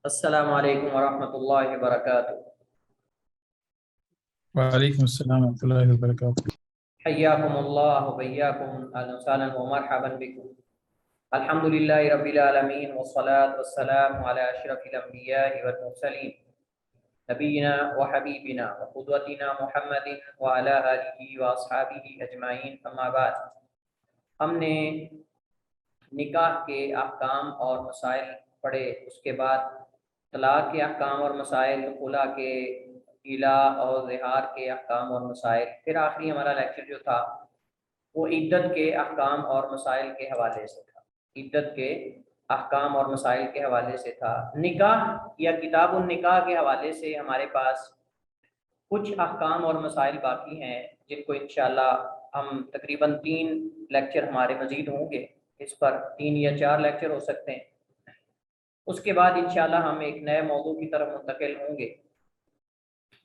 السلام علیکم ورحمۃ اللہ وبرکاتہ۔ وعلیکم السلام ورحمۃ اللہ وبرکاتہ۔ حیاکم اللہ وبیاکم، اہلا وسہلا ومرحبا بکم۔ الحمد للہ رب العالمین والصلاة والسلام علی اشرف الانبیاء والمرسلین، نبینا وحبیبنا وقدوتنا محمد وعلی آلہ واصحابہ اجمعین، اما بعد۔ ہم نے نکاح کے احکام اور مسائل پڑھے، اس کے بعد طلاق کے احکام اور مسائل، خلا کے، گلا اور زہار کے احکام اور مسائل، پھر آخری ہمارا لیکچر جو تھا وہ عدت کے احکام اور مسائل کے حوالے سے تھا۔ عدت کے احکام اور مسائل کے حوالے سے تھا۔ نکاح یا کتاب النکاح کے حوالے سے ہمارے پاس کچھ احکام اور مسائل باقی ہیں، جن کو انشاءاللہ ہم تقریباً 3 لیکچر ہمارے مزید ہوں گے، اس پر 3 یا 4 لیکچر ہو سکتے ہیں۔ اس کے بعد انشاءاللہ ہم ایک نئے موضوع کی طرف منتقل ہوں گے،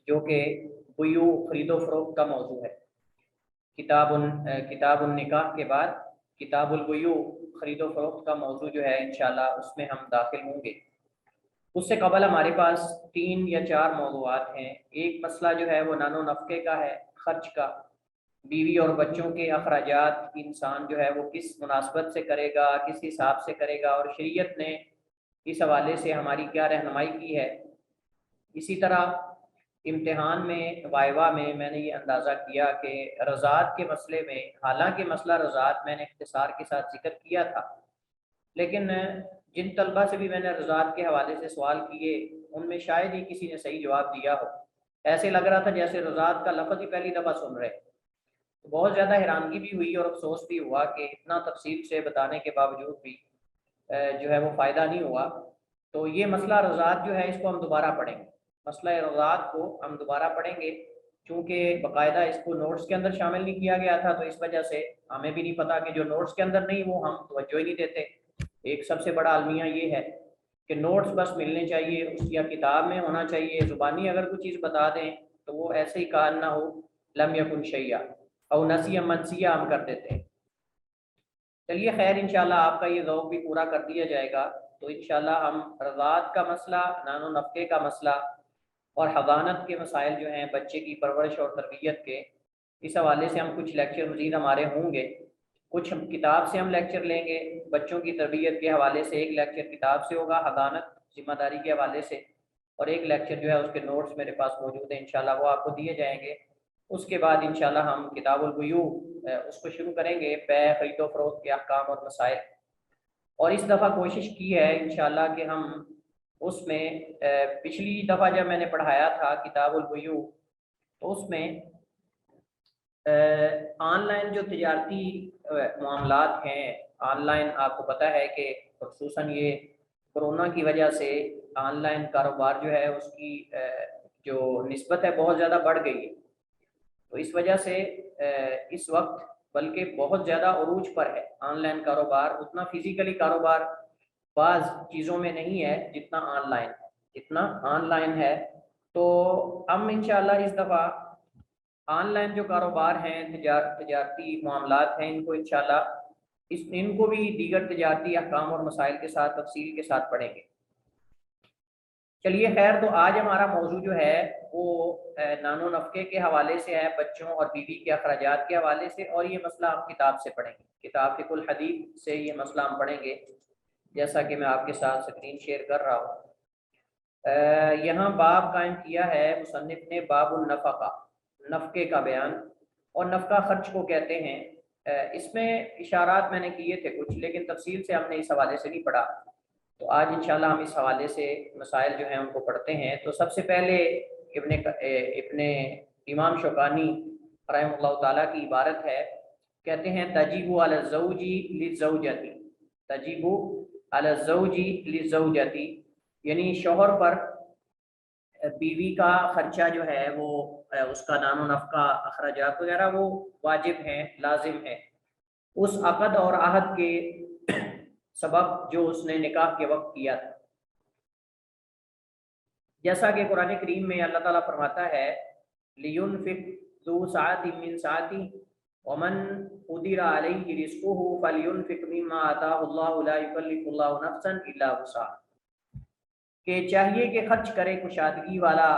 جو کہ بیوع، خرید و فروخت کا موضوع ہے۔ کتاب النکاح کے بعد کتاب البیوع، خرید و فروخت کا موضوع جو ہے انشاءاللہ اس میں ہم داخل ہوں گے۔ اس سے قبل ہمارے پاس 3 یا 4 موضوعات ہیں۔ ایک مسئلہ جو ہے وہ نان و نفقے کا ہے، خرچ کا، بیوی اور بچوں کے اخراجات انسان جو ہے وہ کس مناسبت سے کرے گا، کس حساب سے کرے گا، اور شریعت نے اس حوالے سے ہماری کیا رہنمائی کی ہے۔ اسی طرح امتحان میں، وائوا میں نے یہ اندازہ کیا کہ رضاعت کے مسئلے میں، حالانکہ مسئلہ رضاعت میں نے اختصار کے ساتھ ذکر کیا تھا، لیکن جن طلبہ سے بھی میں نے رضاعت کے حوالے سے سوال کیے ان میں شاید ہی کسی نے صحیح جواب دیا ہو۔ ایسے لگ رہا تھا جیسے رضاعت کا لفظ ہی پہلی دفعہ سن رہے۔ بہت زیادہ حیرانگی بھی ہوئی اور افسوس بھی ہوا کہ اتنا تفصیل سے بتانے کے باوجود بھی جو ہے وہ فائدہ نہیں ہوا۔ تو یہ مسئلہ رضاعت جو ہے اس کو ہم دوبارہ پڑھیں گے، مسئلہ رضاعت کو ہم دوبارہ پڑھیں گے، چونکہ باقاعدہ اس کو نوٹس کے اندر شامل نہیں کیا گیا تھا، تو اس وجہ سے ہمیں بھی نہیں پتا کہ جو نوٹس کے اندر نہیں وہ ہم توجہ ہی نہیں دیتے۔ ایک سب سے بڑا المیہ یہ ہے کہ نوٹس بس ملنے چاہیے، اس یا کتاب میں ہونا چاہیے، زبانی اگر کوئی چیز بتا دیں تو وہ ایسے ہی کان نہ ہو لم یکن شیئا، او نسیہ منسیہ ہم کر دیتے ہیں۔ چلیے خیر، انشاءاللہ آپ کا یہ ذوق بھی پورا کر دیا جائے گا۔ تو انشاءاللہ ہم رضاعت کا مسئلہ، نان و نفقے کا مسئلہ اور حضانت کے مسائل جو ہیں بچے کی پرورش اور تربیت کے، اس حوالے سے ہم کچھ لیکچر مزید ہمارے ہوں گے۔ کچھ ہم کتاب سے ہم لیکچر لیں گے بچوں کی تربیت کے حوالے سے، ایک لیکچر کتاب سے ہوگا حضانت ذمہ داری کے حوالے سے، اور ایک لیکچر جو ہے اس کے نوٹس میرے پاس موجود ہیں، انشاءاللہ وہ آپ کو دیے جائیں گے۔ اس کے بعد انشاءاللہ ہم کتاب البیوع اس کو شروع کریں گے، بیع، خرید و فروخت کے احکام اور مسائل۔ اور اس دفعہ کوشش کی ہے انشاءاللہ کہ ہم اس میں پچھلی دفعہ جب میں نے پڑھایا تھا کتاب البیوع تو اس میں آن لائن جو تجارتی معاملات ہیں، آن لائن آپ کو پتہ ہے کہ خصوصاً یہ کرونا کی وجہ سے آن لائن کاروبار جو ہے اس کی جو نسبت ہے بہت زیادہ بڑھ گئی ہے۔ تو اس وجہ سے اس وقت بلکہ بہت زیادہ عروج پر ہے آن لائن کاروبار، اتنا فزیکلی کاروبار بعض چیزوں میں نہیں ہے جتنا آن لائن ہے، جتنا آن لائن ہے۔ تو ہم انشاءاللہ اس دفعہ آن لائن جو کاروبار ہیں، تجارتی معاملات ہیں، ان کو انشاءاللہ ان کو بھی دیگر تجارتی احکام اور مسائل کے ساتھ تفصیل کے ساتھ پڑھیں گے۔ چلیے خیر، تو آج ہمارا موضوع جو ہے وہ نان و نفقے کے حوالے سے ہے، بچوں اور بیوی کے اخراجات کے حوالے سے، اور یہ مسئلہ ہم کتاب سے پڑھیں گے، کتاب فقہ الحدیث سے یہ مسئلہ ہم پڑھیں گے، جیسا کہ میں آپ کے ساتھ اسکرین شیئر کر رہا ہوں۔ یہاں باب قائم کیا ہے مصنف نے، باب النفقہ، نفقے کا بیان، اور نفقہ خرچ کو کہتے ہیں۔ اس میں اشارات میں نے کیے تھے کچھ، لیکن تفصیل سے ہم نے اس حوالے سے نہیں پڑھا، تو آج انشاءاللہ ہم اس حوالے سے مسائل جو ہیں ان کو پڑھتے ہیں۔ تو سب سے پہلے ابن امام شوکانی رحمہ اللہ تعالیٰ کی عبارت ہے، کہتے ہیں تجیب علی الزوج للزوجۃ، تجیب علی الزوج للزوجۃ، یعنی شوہر پر بیوی کا خرچہ جو ہے وہ اس کا نان و نفقہ، اخراجات وغیرہ وہ واجب ہیں، لازم ہے، اس عقد اور عہد کے سبب جو اس نے نکاح کے وقت کیا تھا۔ جیسا کہ قرآن کریم میں اللہ تعالیٰ فرماتا ہے لِيُنْفِقْ ذُو سَعَةٍ مِّن سَعَتِهِ وَمَنْ قُدِرَ عَلَيْهِ رِزْقُهُ فَلْيُنْفِقْ مِمَّا آتَاهُ اللَّهُ لَا يُكَلِّفُ اللَّهُ نَفْسًا إِلَّا وُسْعَهَا۔ کہ چاہیے کہ خرچ کرے کشادگی والا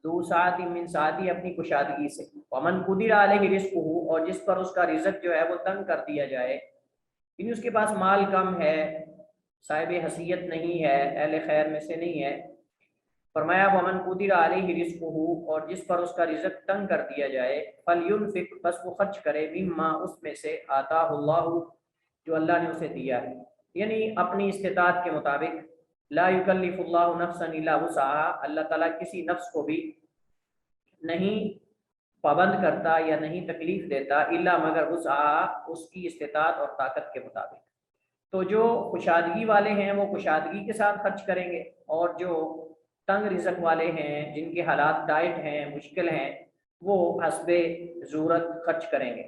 ذو سعت من سعتی اپنی کشادگی سے، ومن قدر علیہ رزقہ اور جس پر اس کا رزق جو ہے وہ تنگ کر دیا جائے، یعنی اس کے پاس مال کم ہے، صاحب حیثیت نہیں ہے، اہل خیر میں سے نہیں ہے، فرمایا ومن قدر علیہ رزقہ اور جس پر اس کا رزق تنگ کر دیا جائے، فلینفق بس وہ خرچ کرے، مما اس میں سے آتاہ اللہ جو اللہ نے اسے دیا ہے، یعنی اپنی استطاعت کے مطابق۔ لا یکلف اللہ نفسا الا وسعها، اللہ تعالیٰ کسی نفس کو بھی نہیں پابند کرتا یا نہیں تکلیف دیتا، الا مگر وسعها اس کی استطاعت اور طاقت کے مطابق۔ تو جو کشادگی والے ہیں وہ کشادگی کے ساتھ خرچ کریں گے، اور جو تنگ رزق والے ہیں جن کے حالات ٹائٹ ہیں، مشکل ہیں، وہ حسب ضرورت خرچ کریں گے۔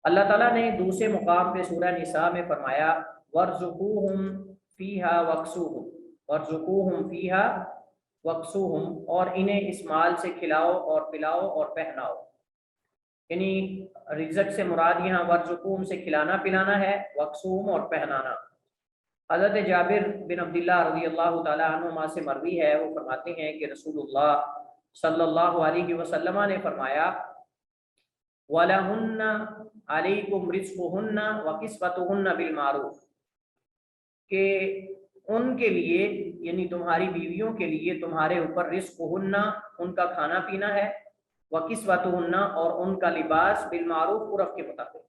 اللہ تعالیٰ نے دوسرے مقام پہ سورہ نساء میں فرمایا وَارْزُقُوهُمْ فِيهَا وَاكْسُوهُمْ وَارْزُقُوهُمْ فِيهَا وَاكْسُوهُمْ، اور انہیں اس مال سے کھلاؤ اور پلاؤ اور پہناؤ، یعنی رزق سے مراد یہاں وَارْزُقُوهُمْ سے کھلانا پلانا ہے، وَاكْسُوهُمْ اور پہنانا۔ حضرت جابر بن عبداللہ رضی اللہ تعالیٰ عنہما سے مروی ہے، وہ فرماتے ہیں کہ رسول اللہ صلی اللہ علیہ وسلم نے فرمایا وَلَهُنَّ عَلَيْكُمْ رِزْقُهُنَّ وَكِسْوَتُهُنَّ بِالْمَعْرُوفِ، کہ ان کے لیے یعنی تمہاری بیویوں کے لیے تمہارے اوپر رزقہن ان کا کھانا پینا ہے، وَكِسْوَتُهُنَّ اور ان کا لباس، بالمعروف عرف کے مطابق،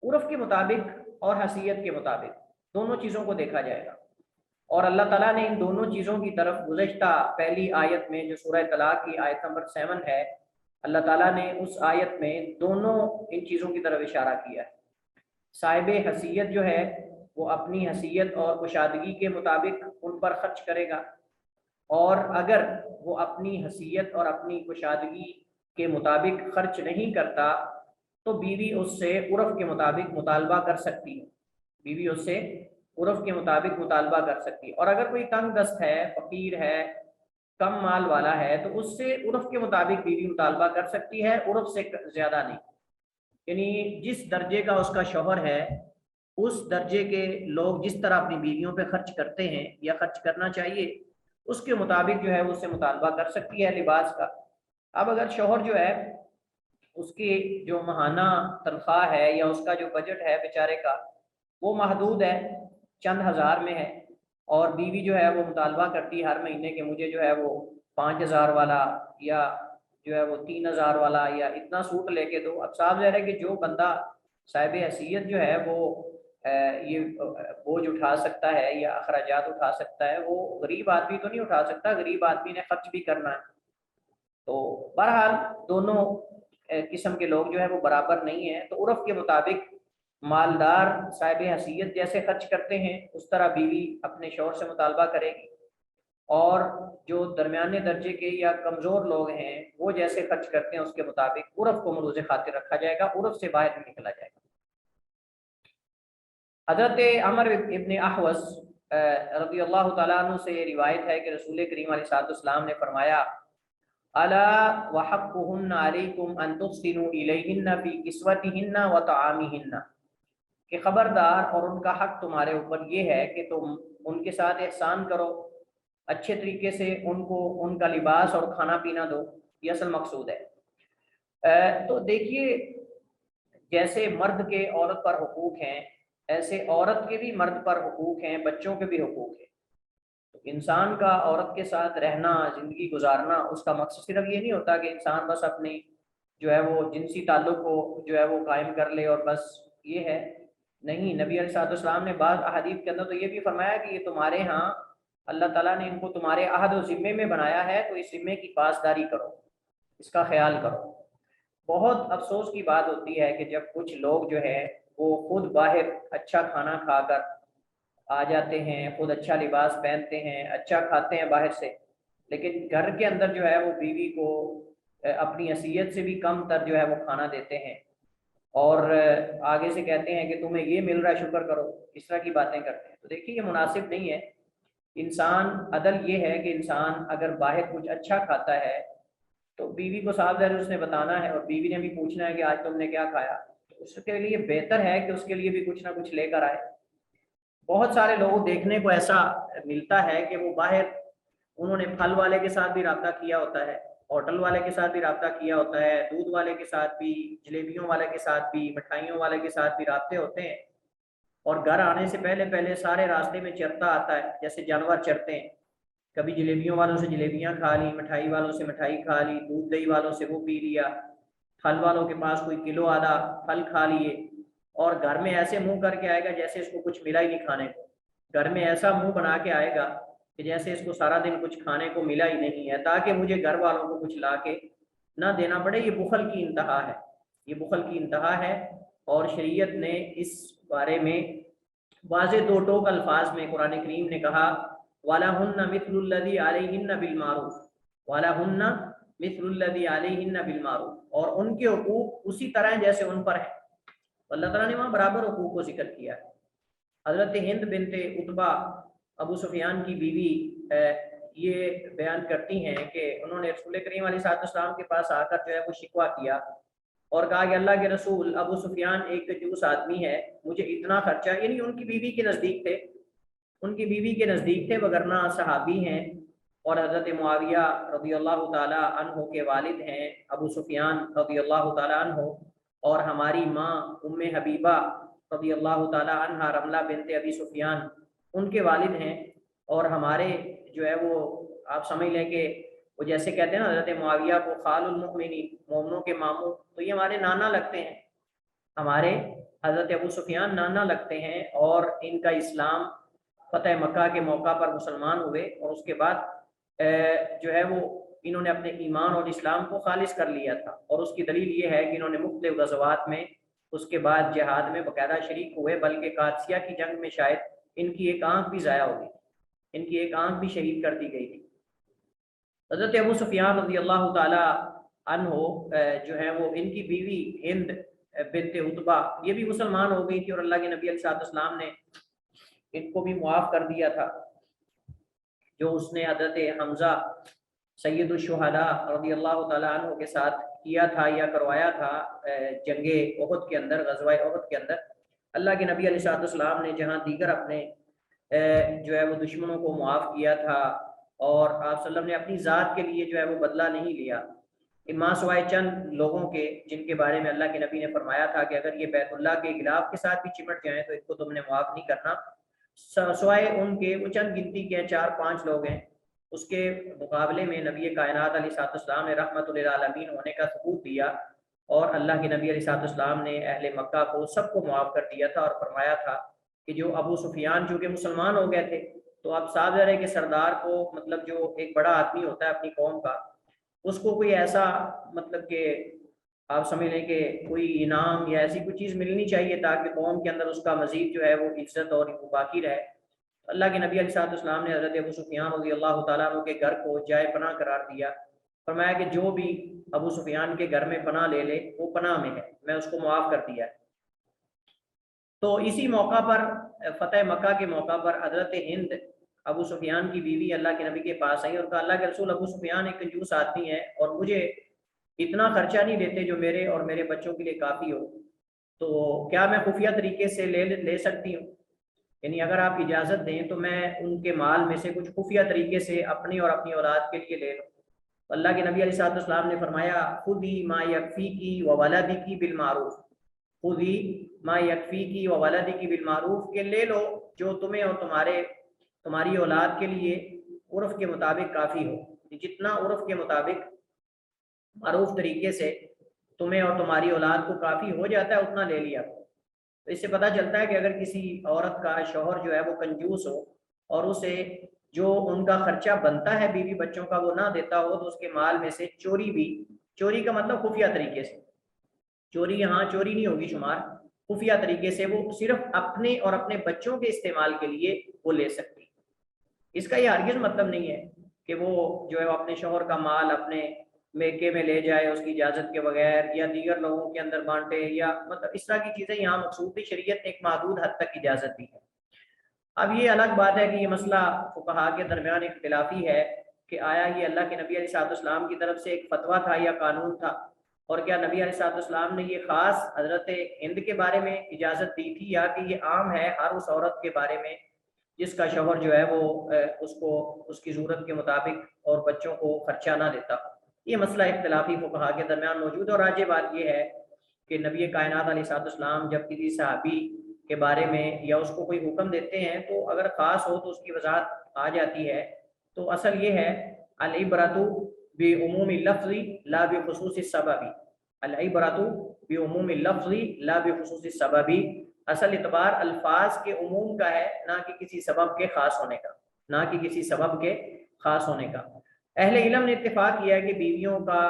عرف کے مطابق اور حیثیت کے مطابق دونوں چیزوں کو دیکھا جائے گا۔ اور اللہ تعالیٰ نے ان دونوں چیزوں کی طرف گزشتہ پہلی آیت میں جو سورہ طلاق کی آیت نمبر 7 ہے، اللہ تعالیٰ نے اس آیت میں دونوں ان چیزوں کی طرف اشارہ کیا ہے۔ صاحب حیثیت جو ہے وہ اپنی حیثیت اور کشادگی کے مطابق ان پر خرچ کرے گا، اور اگر وہ اپنی حیثیت اور اپنی کشادگی کے مطابق خرچ نہیں کرتا تو بیوی اس سے عرف کے مطابق مطالبہ کر سکتی ہے، بیوی اس سے عرف کے مطابق مطالبہ کر سکتی ہے۔ اور اگر کوئی تنگ دست ہے، فقیر ہے، کم مال والا ہے، تو اس سے عرف کے مطابق بیوی مطالبہ کر سکتی ہے، عرف سے زیادہ نہیں، یعنی جس درجے کا اس کا شوہر ہے اس درجے کے لوگ جس طرح اپنی بیویوں پہ خرچ کرتے ہیں یا خرچ کرنا چاہیے اس کے مطابق جو ہے وہ اس سے مطالبہ کر سکتی ہے لباس کا۔ اب اگر شوہر جو ہے اس کی جو ماہانہ تنخواہ ہے یا اس کا جو بجٹ ہے بیچارے کا وہ محدود ہے، چند ہزار میں ہے، اور بیوی جو ہے وہ مطالبہ کرتی ہے ہر مہینے کہ مجھے جو ہے وہ 5,000 والا یا جو ہے وہ 3,000 والا یا اتنا سوٹ لے کے دو۔ اب صاف ظاہر ہے کہ جو بندہ صاحب حیثیت جو ہے وہ یہ بوجھ اٹھا سکتا ہے یا اخراجات اٹھا سکتا ہے، وہ غریب آدمی تو نہیں اٹھا سکتا، غریب آدمی نے خرچ بھی کرنا ہے۔ تو بہرحال دونوں قسم کے لوگ جو ہے وہ برابر نہیں ہیں، تو عرف کے مطابق مالدار صاحب حیثیت جیسے خرچ کرتے ہیں اس طرح بیوی اپنے شوہر سے مطالبہ کرے گی، اور جو درمیانے درجے کے یا کمزور لوگ ہیں وہ جیسے خرچ کرتے ہیں اس کے مطابق عرف کو ملوز خاطر رکھا جائے گا، عرف سے باہر نہیں نکلا جائے گا۔ حضرت عمر ابن احوص رضی اللہ تعالیٰ عنہ سے یہ روایت ہے کہ رسول کریم علیہ السلام نے فرمایا الا وحقهن علیکم ان تحسنوا الیہن فی کسوتہن وطعامہن، کہ خبردار اور ان کا حق تمہارے اوپر یہ ہے کہ تم ان کے ساتھ احسان کرو، اچھے طریقے سے ان کو ان کا لباس اور کھانا پینا دو، یہ اصل مقصود ہے۔ تو دیکھیے جیسے مرد کے عورت پر حقوق ہیں ایسے عورت کے بھی مرد پر حقوق ہیں، بچوں کے بھی حقوق ہیں۔ تو انسان کا عورت کے ساتھ رہنا، زندگی گزارنا، اس کا مقصد صرف یہ نہیں ہوتا کہ انسان بس اپنی جو ہے وہ جنسی تعلق کو جو ہے وہ قائم کر لے اور بس یہ ہے، نہیں۔ نبی علیہ السلام نے بعض احادیث کے اندر تو یہ بھی فرمایا کہ یہ تمہارے ہاں اللہ تعالیٰ نے ان کو تمہارے عہد و ذمے میں بنایا ہے، تو اس ذمے کی پاسداری کرو، اس کا خیال کرو۔ بہت افسوس کی بات ہوتی ہے کہ جب کچھ لوگ جو ہے وہ خود باہر اچھا کھانا کھا کر آ جاتے ہیں، خود اچھا لباس پہنتے ہیں، اچھا کھاتے ہیں باہر سے، لیکن گھر کے اندر جو ہے وہ بیوی کو اپنی حیثیت سے بھی کم تر جو ہے وہ کھانا دیتے ہیں، اور آگے سے کہتے ہیں کہ تمہیں یہ مل رہا ہے شکر کرو، اس طرح کی باتیں کرتے ہیں۔ تو دیکھیے یہ مناسب نہیں ہے۔ انسان عدل یہ ہے کہ انسان اگر باہر کچھ اچھا کھاتا ہے تو بیوی کو صاف ظاہر اس نے بتانا ہے، اور بیوی نے بھی پوچھنا ہے کہ آج تم نے کیا کھایا، تو اس کے لیے بہتر ہے کہ اس کے لیے بھی کچھ نہ کچھ لے کر آئے۔ بہت سارے لوگوں دیکھنے کو ایسا ملتا ہے کہ وہ باہر انہوں نے پھل والے کے ساتھ بھی رابطہ کیا ہوتا ہے، ہوٹل والے کے ساتھ بھی رابطہ کیا ہوتا ہے، دودھ والے کے ساتھ بھی، جلیبیوں والے کے ساتھ بھی، مٹھائیوں والے کے ساتھ بھی رابطے ہوتے ہیں، اور گھر آنے سے پہلے پہلے سارے راستے میں چرتا آتا ہے جیسے جانور چرتے ہیں، کبھی جلیبیوں والوں سے جلیبیاں کھا لی، مٹھائی والوں سے مٹھائی کھا لی، دودھ دہی والوں سے وہ پی لیا، پھل والوں کے پاس کوئی کلو آدھا پھل کھا لیے، اور گھر میں ایسے منہ کر کے آئے گا جیسے اس کو کچھ ملا ہی نہیں کھانے کو، گھر میں ایسا منہ بنا کے آئے گا کہ جیسے اس کو سارا دن کچھ کھانے کو ملا ہی نہیں ہے، تاکہ مجھے گھر والوں کو کچھ لا کے نہ دینا پڑے۔ یہ بخل کی انتہا ہے، یہ بخل کی انتہا ہے، اور شریعت نے اس بارے میں واضح دو ٹوک الفاظ میں قرآن کریم نے کہا وَلَهُنَّ مِثْلُ الَّذِي عَلَيْهِنَّ بِالْمَعْرُوفِ وَلَهُنَّ مِثْلُ الَّذِي عَلَيْهِنَّ بِالْمَعْرُوفِ، اور ان کے حقوق اسی طرح جیسے ان پر ہیں، اللہ تعالیٰ نے وہاں برابر حقوق کو ذکر کیا ہے۔ حضرت ہند بنت عتبہ ابو سفیان کی بیوی یہ بیان کرتی ہیں کہ انہوں نے رسول کریم علیہ السلام کے پاس آ کر جو ہے وہ شکوہ کیا اور کہا کہ اللہ کے رسول، ابو سفیان ایک کنجوس آدمی ہے، مجھے اتنا خرچہ، یعنی ان کی بیوی کے نزدیک تھے، ان کی بیوی کے نزدیک تھے، وگرنہ صحابی ہیں، اور حضرت معاویہ رضی اللہ تعالی عنہ کے والد ہیں ابو سفیان رضی اللہ تعالی عنہ، اور ہماری ماں ام حبیبہ رضی اللہ تعالی عنہ رملہ بنت ابی سفیان ان کے والد ہیں، اور ہمارے جو ہے وہ آپ سمجھ لیں کہ وہ جیسے کہتے ہیں نا حضرت معاویہ کو خال المؤمنین، مومنوں کے ماموں، تو یہ ہمارے نانا لگتے ہیں، ہمارے حضرت ابو سفیان نانا لگتے ہیں، اور ان کا اسلام فتح مکہ کے موقع پر مسلمان ہوئے، اور اس کے بعد جو ہے وہ انہوں نے اپنے ایمان اور اسلام کو خالص کر لیا تھا، اور اس کی دلیل یہ ہے کہ انہوں نے مختلف غزوات میں اس کے بعد جہاد میں باقاعدہ شریک ہوئے، بلکہ قادسیہ کی جنگ میں شاید ان کی ایک آنکھ بھی ضائع ہو گئی، ان کی ایک آنکھ بھی شہید کر دی گئی تھی۔ حضرت ابو سفیان رضی اللہ تعالی عنہ جو ہے وہ ان کی بیوی ہند بنت عتبہ یہ بھی مسلمان ہو گئی تھی، اور اللہ کے نبی علیہ السلام نے ان کو بھی معاف کر دیا تھا، جو اس نے حضرت حمزہ سید الشہداء رضی اللہ تعالیٰ عنہ کے ساتھ کیا تھا یا کروایا تھا جنگ احد کے اندر، غزوہ احد کے اندر۔ اللہ کے نبی علیہ السلام نے جہاں دیگر اپنے جو ہے وہ دشمنوں کو معاف کیا تھا، اور آپ صلی اللہ علیہ وسلم نے اپنی ذات کے لیے جو ہے وہ بدلہ نہیں لیا، ماں سوائے چند لوگوں کے جن کے بارے میں اللہ کے نبی نے فرمایا تھا کہ اگر یہ بیت اللہ کے غلاف کے ساتھ بھی چمٹ جائیں تو ان کو تم نے معاف نہیں کرنا، سوائے ان کے وہ چند گنتی کے 4-5 لوگ ہیں، اس کے مقابلے میں نبی کائنات علیہ السلام نے رحمت للعالمین ہونے کا ثبوت دیا، اور اللہ کے نبی علیہ السلام نے اہل مکہ کو سب کو معاف کر دیا تھا، اور فرمایا تھا کہ جو ابو سفیان چونکہ مسلمان ہو گئے تھے، تو اب صاف ظاہر ہے کہ سردار کو مطلب جو ایک بڑا آدمی ہوتا ہے اپنی قوم کا، اس کو کوئی ایسا مطلب کہ آپ سمجھ لیں کہ کوئی انعام یا ایسی کوئی چیز ملنی چاہیے تاکہ قوم کے اندر اس کا مزید جو ہے وہ عزت اور وہ باقی رہے۔ اللہ کے نبی علیہ السلام نے حضرت ابو سفیان رضی اللہ تعالیٰ عنہ کے گھر کو جائے پناہ قرار دیا، فرمایا کہ جو بھی ابو سفیان کے گھر میں پناہ لے لے وہ پناہ میں ہے، میں اس کو معاف کر دیا ہے۔ تو اسی موقع پر فتح مکہ کے موقع پر حضرت ہند ابو سفیان کی بیوی اللہ کے نبی کے پاس آئی اور کہا اللہ کے رسول، ابو سفیان ایک کنجوس آدمی ہے اور مجھے اتنا خرچہ نہیں دیتے جو میرے اور میرے بچوں کے لیے کافی ہو، تو کیا میں خفیہ طریقے سے لے سکتی ہوں؟ یعنی اگر آپ اجازت دیں تو میں ان کے مال میں سے کچھ خفیہ طریقے سے اپنی اور اپنی اولاد کے لیے لے لوں۔ اللہ کے نبی علیہ السلام نے فرمایا خذی ما یکفیکی وولدکی بالمعروف، خذی ما یکفیکی وولدکی بالمعروف، کہ لے لو جو تمہیں اور تمہاری اولاد کے لیے عرف کے مطابق کافی ہو، جتنا عرف کے مطابق معروف طریقے سے تمہیں اور تمہاری اولاد کو کافی ہو جاتا ہے اتنا لے لیا۔ تو اس سے پتہ چلتا ہے کہ اگر کسی عورت کا شوہر جو ہے وہ کنجوس ہو اور اسے جو ان کا خرچہ بنتا ہے بیوی بچوں کا وہ نہ دیتا ہو، تو اس کے مال میں سے چوری بھی، چوری کا مطلب خفیہ طریقے سے، چوری یہاں چوری نہیں ہوگی شمار، خفیہ طریقے سے وہ صرف اپنے اور اپنے بچوں کے استعمال کے لیے وہ لے سکتی۔ اس کا یہ ہرگز مطلب نہیں ہے کہ وہ جو ہے اپنے شوہر کا مال اپنے میکے میں لے جائے اس کی اجازت کے بغیر، یا دیگر لوگوں کے اندر بانٹے، یا مطلب اس طرح کی چیزیں یہاں مقصود تھی۔ شریعت نے ایک محدود حد تک اجازت دی ہے۔ اب یہ الگ بات ہے کہ یہ مسئلہ فقہا کے درمیان اختلافی ہے کہ آیا یہ اللہ کے نبی علیہ السلام کی طرف سے ایک فتویٰ تھا یا قانون تھا، اور کیا نبی علیہ السلام نے یہ خاص حضرت ہند کے بارے میں اجازت دی تھی، یا کہ یہ عام ہے ہر اس عورت کے بارے میں جس کا شوہر جو ہے وہ اس کو اس کی ضرورت کے مطابق اور بچوں کو خرچہ نہ دیتا؟ یہ مسئلہ اختلافی فقہا کے درمیان موجود ہے، اور راجح بات یہ ہے کہ نبی کائنات علیہ السلام جب کسی صحابی کے بارے میں یا اس کو کوئی حکم دیتے ہیں تو اگر خاص ہو تو اس کی وضاحت آ جاتی ہے۔ تو اصل یہ ہے العبرۃ بعموم اللفظ لا بخصوص السبب، العبرۃ بعموم اللفظ لا بخصوص السبب، اصل اعتبار الفاظ کے عموم کا ہے، نہ کہ کسی سبب کے خاص ہونے کا، نہ کہ کسی سبب کے خاص ہونے کا۔ اہل علم نے اتفاق کیا ہے کہ بیویوں کا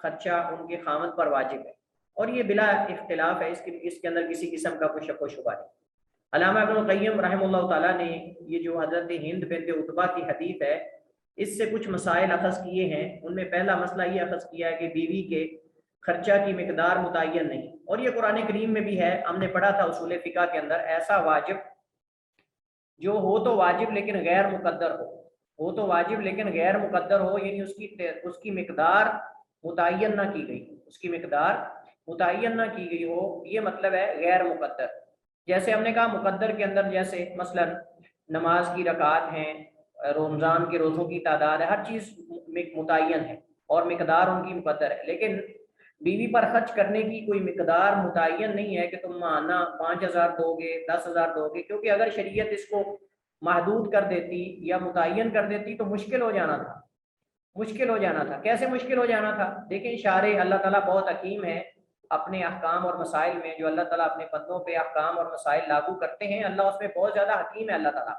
خرچہ ان کے خامد پر واجب ہے، اور یہ بلا اختلاف ہے، اس کے اندر کسی قسم کا کوئی شک و شبہ نہیں۔ علامہ ابن القیم رحمہ اللہ تعالیٰ نے یہ جو حضرت ہند بنت عتبہ کی حدیث ہے اس سے کچھ مسائل اخذ کیے ہیں۔ ان میں پہلا مسئلہ یہ اخذ کیا ہے کہ بیوی کے خرچہ کی مقدار متعین نہیں، اور یہ قرآن کریم میں بھی ہے، ہم نے پڑھا تھا اصول فقہ کے اندر، ایسا واجب جو ہو تو واجب لیکن غیر مقدر ہو تو واجب لیکن غیر مقدر ہو، یعنی اس کی مقدار متعین نہ کی گئی، اس کی مقدار متعین نہ کی گئی ہو، یہ مطلب ہے غیر مقدر۔ جیسے ہم نے کہا مقدر کے اندر جیسے مثلا نماز کی رکعات ہیں، رمضان کے روزوں کی تعداد ہے، ہر چیز متعین ہے اور مقدار ان کی مقدر ہے، لیکن بیوی پر خرچ کرنے کی کوئی مقدار متعین نہیں ہے کہ تم ماہانہ 5000 دو گے، 10,000 دو گے، کیونکہ اگر شریعت اس کو محدود کر دیتی یا متعین کر دیتی تو مشکل ہو جانا تھا، مشکل ہو جانا تھا۔ کیسے مشکل ہو جانا تھا؟ دیکھیں شارع اللہ تعالیٰ بہت حکیم ہے، اپنے احکام اور مسائل میں جو اللہ تعالیٰ اپنے بندوں پہ احکام اور مسائل لاگو کرتے ہیں، اللہ اس میں بہت زیادہ حکیم ہے اللہ تعالیٰ۔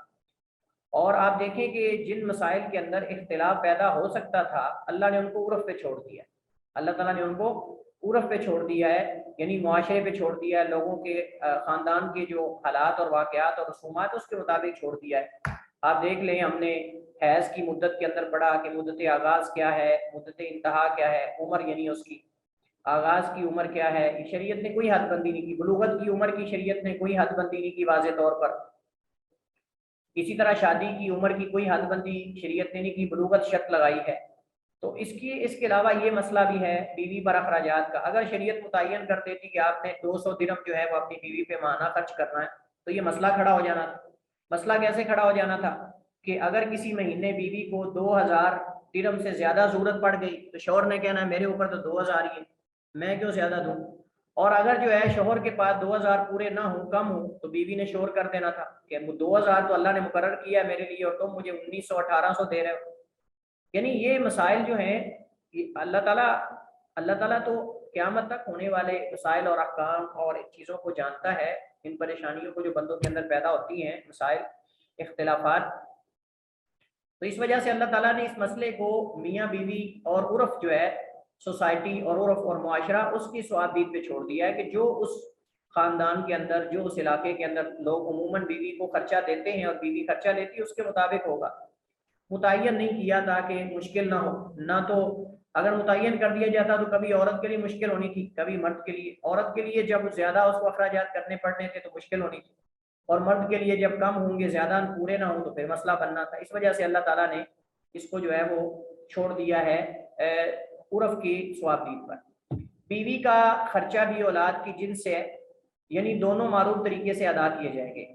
اور آپ دیکھیں کہ جن مسائل کے اندر اختلاف پیدا ہو سکتا تھا اللہ نے ان کو عرف پہ چھوڑ دیا، اللہ تعالیٰ نے ان کو عرف پہ چھوڑ دیا ہے، یعنی معاشرے پہ چھوڑ دیا ہے، لوگوں کے خاندان کے جو حالات اور واقعات اور رسومات اس کے مطابق چھوڑ دیا ہے۔ آپ دیکھ لیں ہم نے حیض کی مدت کے اندر پڑھا کہ مدت آغاز کیا ہے، مدت انتہا کیا ہے، عمر یعنی اس کی آغاز کی عمر کیا ہے، شریعت نے کوئی حد بندی نہیں کی، بلوغت کی عمر کی شریعت نے کوئی حد بندی نہیں کی واضح طور پر۔ اسی طرح شادی کی عمر کی کوئی حد بندی شریعت نے نہیں کی، بلوغت شرط لگائی ہے۔ تو اس کے علاوہ یہ مسئلہ بھی ہے بیوی پر اخراجات کا، اگر شریعت متعین کر دیتی کہ آپ نے 200 درہم جو ہے وہ اپنی بیوی پہ ماہانہ خرچ کرنا ہے تو یہ مسئلہ کھڑا ہو جانا تھا۔ مسئلہ کیسے کھڑا ہو جانا تھا کہ اگر کسی مہینے بیوی کو 2000 درہم سے زیادہ ضرورت پڑ گئی تو شوہر نے کہنا ہے میرے اوپر تو 2000 ہی ہے، میں کیوں زیادہ دوں، اور اگر جو ہے شوہر کے پاس 2000 پورے نہ ہوں، کم ہوں، تو بیوی نے شور کر دینا تھا کہ 2000 تو اللہ نے مقرر کیا ہے میرے لیے اور تم مجھے 1900 1800 دے رہے ہو۔ یعنی یہ مسائل جو ہیں اللہ تعالیٰ تو قیامت تک ہونے والے مسائل اور احکام اور چیزوں کو جانتا ہے، ان پریشانیوں کو جو بندوں کے اندر پیدا ہوتی ہیں، مسائل اختلافات، تو اس وجہ سے اللہ تعالیٰ نے اس مسئلے کو میاں بیوی اور عرف جو ہے سوسائٹی اور عرف اور معاشرہ اس کی ثوابدید پہ چھوڑ دیا ہے کہ جو اس خاندان کے اندر، جو اس علاقے کے اندر لوگ عموماً بیوی کو خرچہ دیتے ہیں اور بیوی خرچہ لیتی ہے اس کے مطابق ہوگا، متعین نہیں کیا تاکہ مشکل نہ ہو۔ نہ تو اگر متعین کر دیا جاتا تو کبھی عورت کے لیے مشکل ہونی تھی، کبھی مرد کے لیے، عورت کے لیے جب زیادہ اس کو اخراجات کرنے پڑنے تھے تو مشکل ہونی تھی، اور مرد کے لیے جب کم ہوں گے، زیادہ پورے نہ ہوں تو پھر مسئلہ بننا تھا۔ اس وجہ سے اللہ تعالیٰ نے اس کو جو ہے وہ چھوڑ دیا ہے عرف کی ثوابدید پر۔ بیوی کا خرچہ بھی اولاد کی جنس سے ہے، یعنی دونوں معروف طریقے سے ادا کیے جائیں گے۔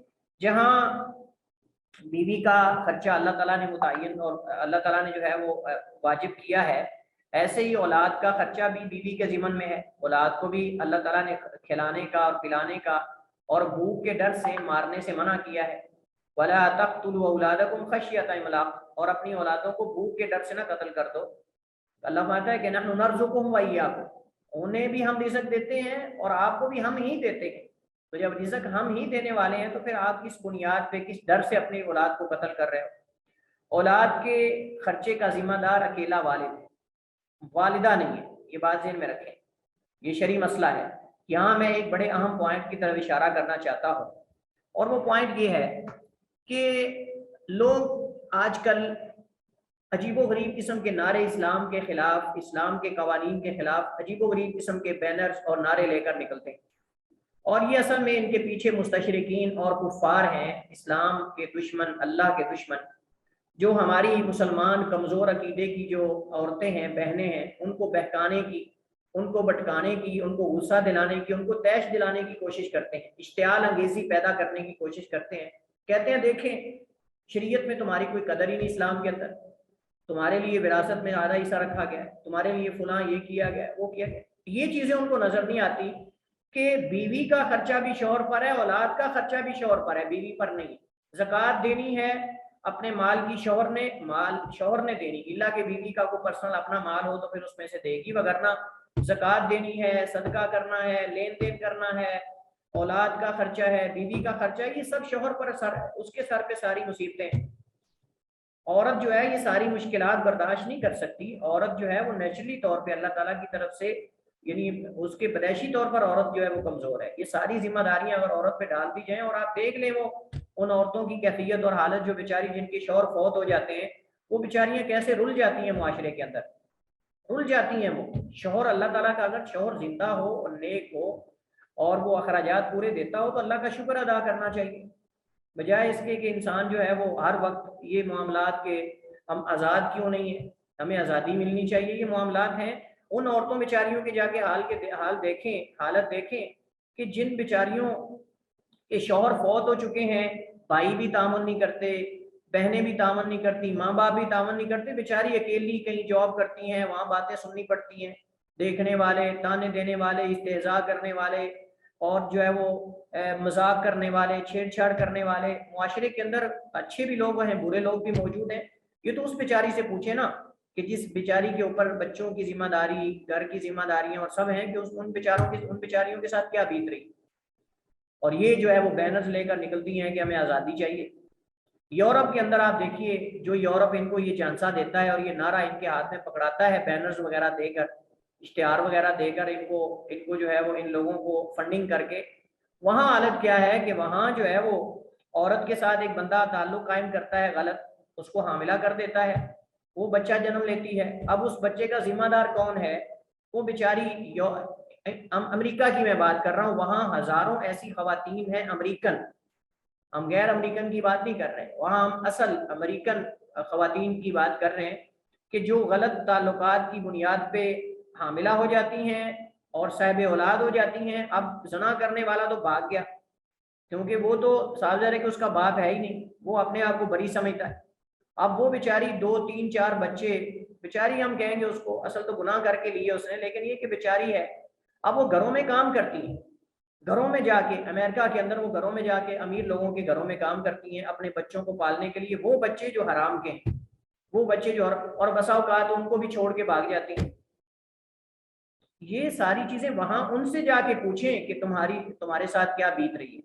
جہاں بیوی کا خرچہ اللہ تعالیٰ نے متعین اور اللہ تعالیٰ نے جو ہے وہ واجب کیا ہے، ایسے ہی اولاد کا خرچہ بھی بیوی کے ذمن میں ہے۔ اولاد کو بھی اللہ تعالیٰ نے کھلانے کا اور پلانے کا اور بھوک کے ڈر سے مارنے سے منع کیا ہے۔ وَلَا تَقْتُلُوا أَوْلَادَكُمْ خَشْيَةَ إِمْلَاقٍ، اور اپنی اولادوں کو بھوک کے ڈر سے نہ قتل کر دو۔ اللہ فرماتا ہے کہ نحن نرزقکم وإياکم، انہیں بھی ہم رزق دیتے ہیں اور آپ کو بھی ہم ہی دیتے ہیں، تو جب رزق ہم ہی دینے والے ہیں تو پھر آپ کس بنیاد پہ، کس ڈر سے اپنی اولاد کو قتل کر رہے ہو؟ اولاد کے خرچے کا ذمہ دار اکیلا والد ہے، والدہ نہیں ہے، یہ بات ذہن میں رکھیں، یہ شرعی مسئلہ ہے۔ یہاں میں ایک بڑے اہم پوائنٹ کی طرف اشارہ کرنا چاہتا ہوں، اور وہ پوائنٹ یہ ہے کہ لوگ آج کل عجیب و غریب قسم کے نعرے اسلام کے خلاف، اسلام کے قوانین کے خلاف عجیب و غریب قسم کے بینرز اور نعرے لے کر نکلتے ہیں، اور یہ اصل میں ان کے پیچھے مستشرقین اور کفار ہیں، اسلام کے دشمن، اللہ کے دشمن، جو ہماری مسلمان کمزور عقیدے کی جو عورتیں ہیں، بہنیں ہیں، ان کو بہکانے کی ان کو بھٹکانے کی، ان کو غصہ دلانے کی، ان کو تیش دلانے کی کوشش کرتے ہیں، اشتعال انگیزی پیدا کرنے کی کوشش کرتے ہیں. کہتے ہیں دیکھیں شریعت میں تمہاری کوئی قدر ہی نہیں، اسلام کے اندر تمہارے لیے وراثت میں آدھا حصہ رکھا گیا ہے، تمہارے لیے فلاں یہ کیا گیا وہ کیا گیا. یہ چیزیں ان کو نظر نہیں آتی کہ بیوی کا خرچہ بھی شوہر پر ہے، اولاد کا خرچہ بھی شوہر پر ہے، بیوی پر نہیں. زکوٰۃ دینی ہے اپنے مال کی، شوہر نے دینی، اللہ کہ بیوی کا کوئی پرسنل اپنا مال ہو تو پھر اس میں سے دے گی، وگرنہ زکوٰۃ دینی ہے، صدقہ کرنا ہے، لین دین کرنا ہے، اولاد کا خرچہ ہے، بیوی کا خرچہ ہے، یہ سب شوہر پر اس کے سر پہ ساری مصیبتیں ہیں. عورت جو ہے یہ ساری مشکلات برداشت نہیں کر سکتی. عورت جو ہے وہ نیچرلی طور پہ اللہ تعالیٰ کی طرف سے، یعنی اس کے پیدائشی طور پر عورت جو ہے وہ کمزور ہے. یہ ساری ذمہ داریاں اگر عورت پہ ڈال دی جائیں، اور آپ دیکھ لیں وہ ان عورتوں کی کیفیت اور حالت جو بیچاری جن کے شوہر فوت ہو جاتے ہیں، وہ بیچاریاں کیسے رل جاتی ہیں معاشرے کے اندر، رل جاتی ہیں. وہ شوہر اللہ تعالیٰ کا اگر شوہر زندہ ہو اور نیک ہو اور وہ اخراجات پورے دیتا ہو تو اللہ کا شکر ادا کرنا چاہیے، بجائے اس کے کہ انسان جو ہے وہ ہر وقت یہ معاملات کے ہم آزاد کیوں نہیں ہیں، ہمیں آزادی ملنی چاہیے. یہ معاملات ہیں ان عورتوں بیچاریوں کے، جا کے حالت دیکھیں کہ جن بیچاریوں کے شوہر فوت ہو چکے ہیں، بھائی بھی تعاون نہیں کرتے، بہنیں بھی تعاون نہیں کرتی، ماں باپ بھی تعاون نہیں کرتے، بیچاری اکیلی کہیں جاب کرتی ہیں، وہاں باتیں سننی پڑتی ہیں، دیکھنے والے، تانے دینے والے، استہزاء کرنے والے، اور جو ہے وہ مذاق کرنے والے، چھیڑ چھاڑ کرنے والے. معاشرے کے اندر اچھے بھی لوگ ہیں، برے لوگ بھی موجود ہیں. یہ تو اس بیچاری سے پوچھے نا کہ جس بیچاری کے اوپر بچوں کی ذمہ داری، گھر کی ذمہ داریاں اور سب ہیں، کہ ان بیچاریوں کے ساتھ کیا بیت رہی. اور یہ جو ہے وہ بینرز لے کر نکلتی ہیں کہ ہمیں آزادی چاہیے. یورپ کے اندر آپ دیکھیے، جو یورپ ان کو یہ چانسا دیتا ہے اور یہ نعرہ ان کے ہاتھ میں پکڑاتا ہے، بینرز وغیرہ دے کر، اشتہار وغیرہ دے کر، ان کو جو ہے وہ ان لوگوں کو فنڈنگ کر کے، وہاں حالت کیا ہے کہ وہاں جو ہے وہ عورت کے ساتھ ایک بندہ تعلق قائم کرتا ہے غلط، اس کو حاملہ کر دیتا ہے، وہ بچہ جنم لیتی ہے. اب اس بچے کا ذمہ دار کون ہے؟ وہ بیچاری امریکہ کی میں بات کر رہا ہوں، وہاں ہزاروں ایسی خواتین ہیں امریکن، ہم غیر امریکن کی بات نہیں کر رہے ہیں، وہاں ہم اصل امریکن خواتین کی بات کر رہے ہیں، کہ جو غلط تعلقات کی بنیاد پہ حاملہ ہو جاتی ہیں اور صاحب اولاد ہو جاتی ہیں. اب زنا کرنے والا تو بھاگ گیا، کیونکہ وہ تو صاف ظاہر ہے کہ اس کا باپ ہے ہی نہیں، وہ اپنے آپ کو بری سمجھتا ہے. اب وہ بیچاری 2 3 4 بچے، بیچاری ہم کہیں گے اس کو، اصل تو گناہ کر کے لیے اس نے، لیکن یہ کہ بیچاری ہے. اب وہ گھروں میں کام کرتی ہیں، گھروں میں جا کے، امریکہ کے اندر وہ گھروں میں جا کے امیر لوگوں کے گھروں میں کام کرتی ہیں اپنے بچوں کو پالنے کے لیے. وہ بچے جو حرام کے ہیں، وہ بچے جو، اور بسا اوقات ان کو بھی چھوڑ کے بھاگ جاتی ہیں. یہ ساری چیزیں وہاں ان سے جا کے پوچھیں کہ تمہارے ساتھ کیا بیت رہی ہے،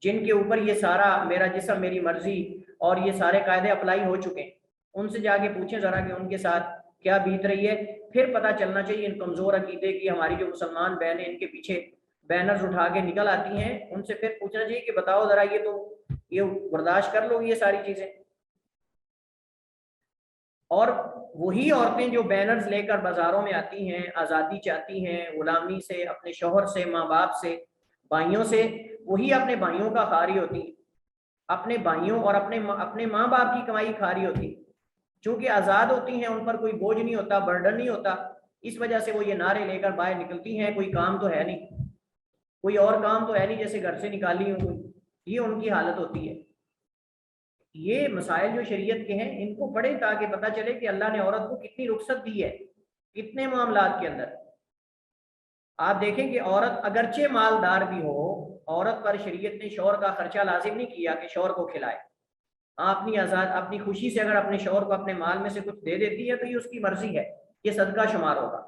جن کے اوپر یہ سارا میرا جسم میری مرضی اور یہ سارے قاعدے اپلائی ہو چکے ہیں. ان سے جا کے پوچھیں ذرا کہ ان کے ساتھ کیا بیت رہی ہے. پھر پتہ چلنا چاہیے ان کمزور عقیدے کی ہماری جو مسلمان بہنیں ان کے پیچھے بینرز اٹھا کے نکل آتی ہیں، ان سے پھر پوچھنا چاہیے کہ بتاؤ ذرا، یہ برداشت کر لو یہ ساری چیزیں. اور وہی عورتیں جو بینرز لے کر بازاروں میں آتی ہیں، آزادی چاہتی ہیں غلامی سے، اپنے شوہر سے، ماں باپ سے، بھائیوں سے، وہی اپنے بھائیوں کا کھا رہی ہوتی، اپنے بھائیوں اور اپنے ماں باپ کی کمائی کھا رہی ہوتی. چونکہ آزاد ہوتی ہیں، ان پر کوئی بوجھ نہیں ہوتا، برڈن نہیں ہوتا، اس وجہ سے وہ یہ نعرے لے کر باہر نکلتی ہیں. کوئی کام تو ہے نہیں، کوئی اور کام تو ہے نہیں جیسے گھر سے نکالی ہوں کوئی، یہ ان کی حالت ہوتی ہے. یہ مسائل جو شریعت کے ہیں ان کو پڑھیں تاکہ پتہ چلے کہ اللہ نے عورت کو کتنی رخصت دی ہے کتنے معاملات کے اندر. آپ دیکھیں کہ عورت اگرچہ مالدار بھی ہو، عورت پر شریعت نے شوہر کا خرچہ لازم نہیں کیا کہ شوہر کو کھلائے. اپنی خوشی سے اگر اپنے شوہر کو اپنے مال میں سے کچھ دے دیتی ہے تو یہ اس کی مرضی ہے، یہ صدقہ شمار ہوگا.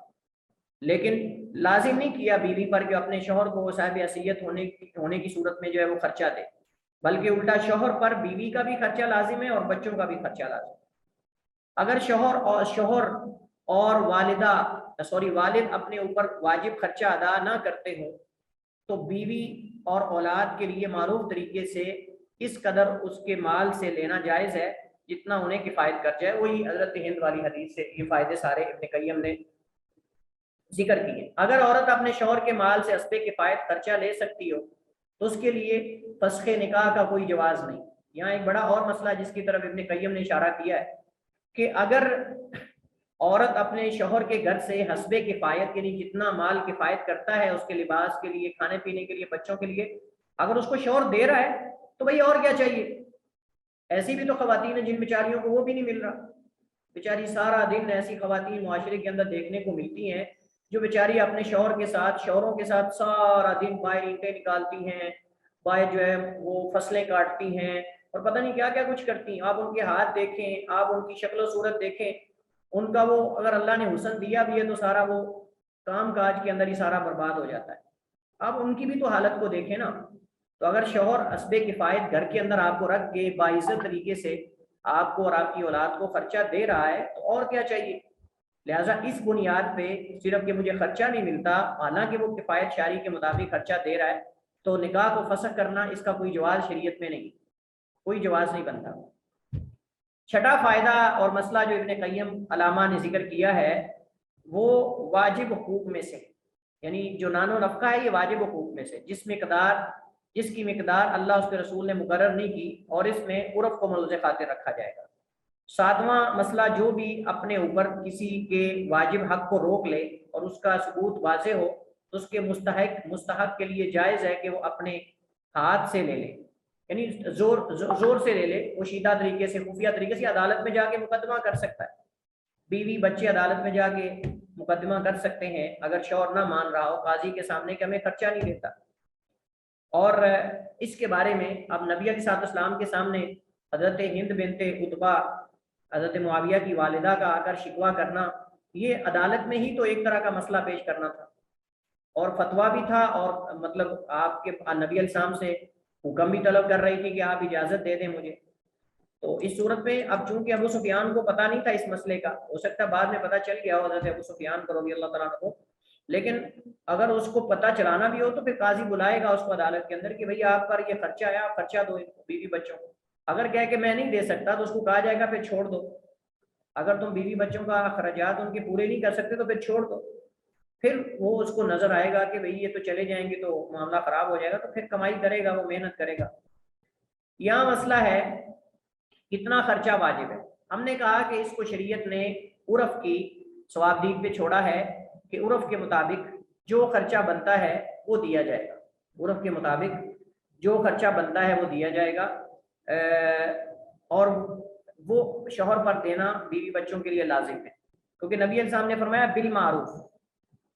لیکن لازم نہیں کیا بیوی پر کہ اپنے شوہر کو وہ صاحب حیثیت ہونے کی صورت میں جو ہے وہ خرچہ دے، بلکہ الٹا شوہر پر بیوی کا بھی خرچہ لازم ہے اور بچوں کا بھی خرچہ لازم ہے. اگر شوہر اور والد اپنے اوپر واجب خرچہ ادا نہ کرتے ہوں تو بیوی اور اولاد کے لیے معروف طریقے سے اس قدر اس کے مال سے لینا جائز ہے جتنا انہیں کفایت کر جائے. وہی حضرت ہند والی حدیث سے یہ فائدے سارے ابن قیم نے ذکر کیے. اگر عورت اپنے شوہر کے مال سے حسب کفایت خرچہ لے سکتی ہو تو اس کے لیے فسخ نکاح کا کوئی جواز نہیں. یہاں ایک بڑا اور مسئلہ جس کی طرف ابن قیم نے اشارہ کیا ہے کہ اگر عورت اپنے شوہر کے گھر سے حسب کفایت یعنی جتنا مال کفایت کرتا ہے اس کے لباس کے لیے، کھانے پینے کے لیے، بچوں کے لیے، اگر اس کو شوہر دے رہا ہے تو بھئی اور کیا چاہیے؟ ایسی بھی تو خواتین ہیں جن بیچاریوں کو وہ بھی نہیں مل رہا، بیچاری سارا دن ایسی خواتین معاشرے کے اندر دیکھنے کو ملتی ہیں جو بیچاری اپنے شوہر کے ساتھ، شوہروں کے ساتھ سارا دن باہر اینٹیں نکالتی ہیں، باہر جو ہے وہ فصلیں کاٹتی ہیں اور پتہ نہیں کیا کیا کچھ کرتی ہیں۔ آپ ان کے ہاتھ دیکھیں، آپ ان کی شکل و صورت دیکھیں، ان کا وہ اگر اللہ نے حسن دیا بھی ہے تو سارا وہ کام کاج کے اندر ہی سارا برباد ہو جاتا ہے۔ آپ ان کی بھی تو حالت کو دیکھیں نا۔ تو اگر شوہر حسب کفایت گھر کے اندر آپ کو رکھ کے باعزت طریقے سے آپ کو اور آپ کی اولاد کو خرچہ دے رہا ہے تو اور کیا چاہیے؟ لہٰذا اس بنیاد پہ صرف کہ مجھے خرچہ نہیں ملتا، حالانکہ وہ کفایت شاری کے مطابق خرچہ دے رہا ہے، تو نکاح کو فسخ کرنا اس کا کوئی جواز شریعت میں نہیں، کوئی جواز نہیں بنتا۔ چھٹا فائدہ اور مسئلہ جو ابن قیم علامہ نے ذکر کیا ہے وہ واجب حقوق میں سے، یعنی جو نان و نفقہ ہے یہ واجب حقوق میں سے، جس کی مقدار اللہ اس کے رسول نے مقرر نہیں کی اور اس میں عرف کو ملحوظ خاطر رکھا جائے گا۔ ساتواں مسئلہ، جو بھی اپنے اوپر کسی کے واجب حق کو روک لے اور اس کا ثبوت واضح ہو تو اس کے مستحق کے لیے جائز ہے کہ وہ اپنے ہاتھ سے لے لے، یعنی زور سے لے لے، پوشیدہ طریقے سے، خفیہ طریقے سے عدالت میں جا کے مقدمہ کر سکتا ہے، بیوی بچے عدالت میں جا کے مقدمہ کر سکتے ہیں اگر شوہر نہ مان رہا ہو قاضی کے سامنے کہ ہمیں خرچہ نہیں دیتا۔ اور اس کے بارے میں اب نبی علیہ الصلوۃ والسلام کے سامنے حضرت ہند بنت عتبہ، حضرت معاویہ کی والدہ کا آ کر شکوہ کرنا، یہ عدالت میں ہی تو ایک طرح کا مسئلہ پیش کرنا تھا اور فتویٰ بھی تھا، اور مطلب آپ کے نبی علیہ السلام سے حکم بھی طلب کر رہی تھی کہ آپ اجازت دے دیں مجھے۔ تو اس صورت میں اب چونکہ ابو سفیان کو پتہ نہیں تھا اس مسئلے کا، ہو سکتا ہے بعد میں پتہ چل گیا ہو حضرت ابو سفیان کو رضی اللہ تعالیٰ عنہ کو، لیکن اگر اس کو پتہ چلانا بھی ہو تو پھر قاضی بلائے گا اس کو عدالت کے اندر کہ بھئی آپ پر یہ خرچہ ہے، آپ خرچہ دو بیوی بچوں کو۔ اگر کہے کہ میں نہیں دے سکتا تو اس کو کہا جائے گا پھر چھوڑ دو، اگر تم بیوی بچوں کا اخراجات ان کے پورے نہیں کر سکتے تو پھر چھوڑ دو۔ پھر وہ اس کو نظر آئے گا کہ بھئی یہ تو چلے جائیں گے تو معاملہ خراب ہو جائے گا، تو پھر کمائی کرے گا، وہ محنت کرے گا۔ یہاں مسئلہ ہے کتنا خرچہ واجب ہے۔ ہم نے کہا کہ اس کو شریعت نے عرف کی ثوابدید پہ چھوڑا ہے کہ عرف کے مطابق جو خرچہ بنتا ہے وہ دیا جائے گا، عرف کے مطابق جو خرچہ بنتا ہے وہ دیا جائے گا، اور وہ شوہر پر دینا بیوی بچوں کے لیے لازم ہے، کیونکہ نبی علیہ السلام نے فرمایا بالمعروف،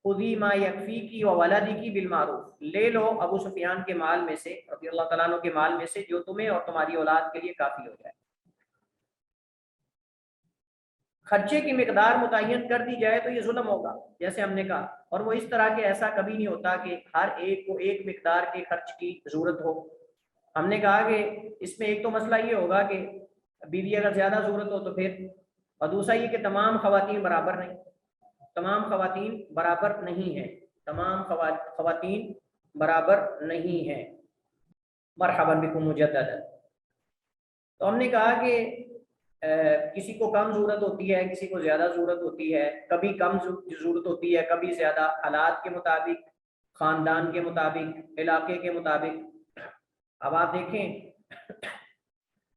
خذی ما یکفیکی و ولدکی بالمعروف، لے لو ابو سفیان کے مال میں سے، رضی اللہ تعالیٰ عنہ کے مال میں سے، جو تمہیں اور تمہاری اولاد کے لیے کافی ہو جائے۔ خرچے کی مقدار متعین کر دی جائے تو یہ ظلم ہوگا جیسے ہم نے کہا، اور وہ اس طرح کہ ایسا کبھی نہیں ہوتا کہ ہر ایک کو ایک مقدار کے خرچ کی ضرورت ہو۔ ہم نے کہا کہ اس میں ایک تو مسئلہ یہ ہوگا کہ بیوی اگر زیادہ ضرورت ہو تو پھر، اور دوسرا یہ کہ تمام خواتین برابر نہیں، تمام خواتین برابر نہیں ہیں، تمام خواتین برابر نہیں ہیں۔ مرحبا بکم مجددا۔ تو ہم نے کہا کہ کسی کو کم ضرورت ہوتی ہے، کسی کو زیادہ ضرورت ہوتی ہے، کبھی کم ضرورت ہوتی ہے کبھی زیادہ، حالات کے مطابق، خاندان کے مطابق، علاقے کے مطابق۔ اب آپ دیکھیں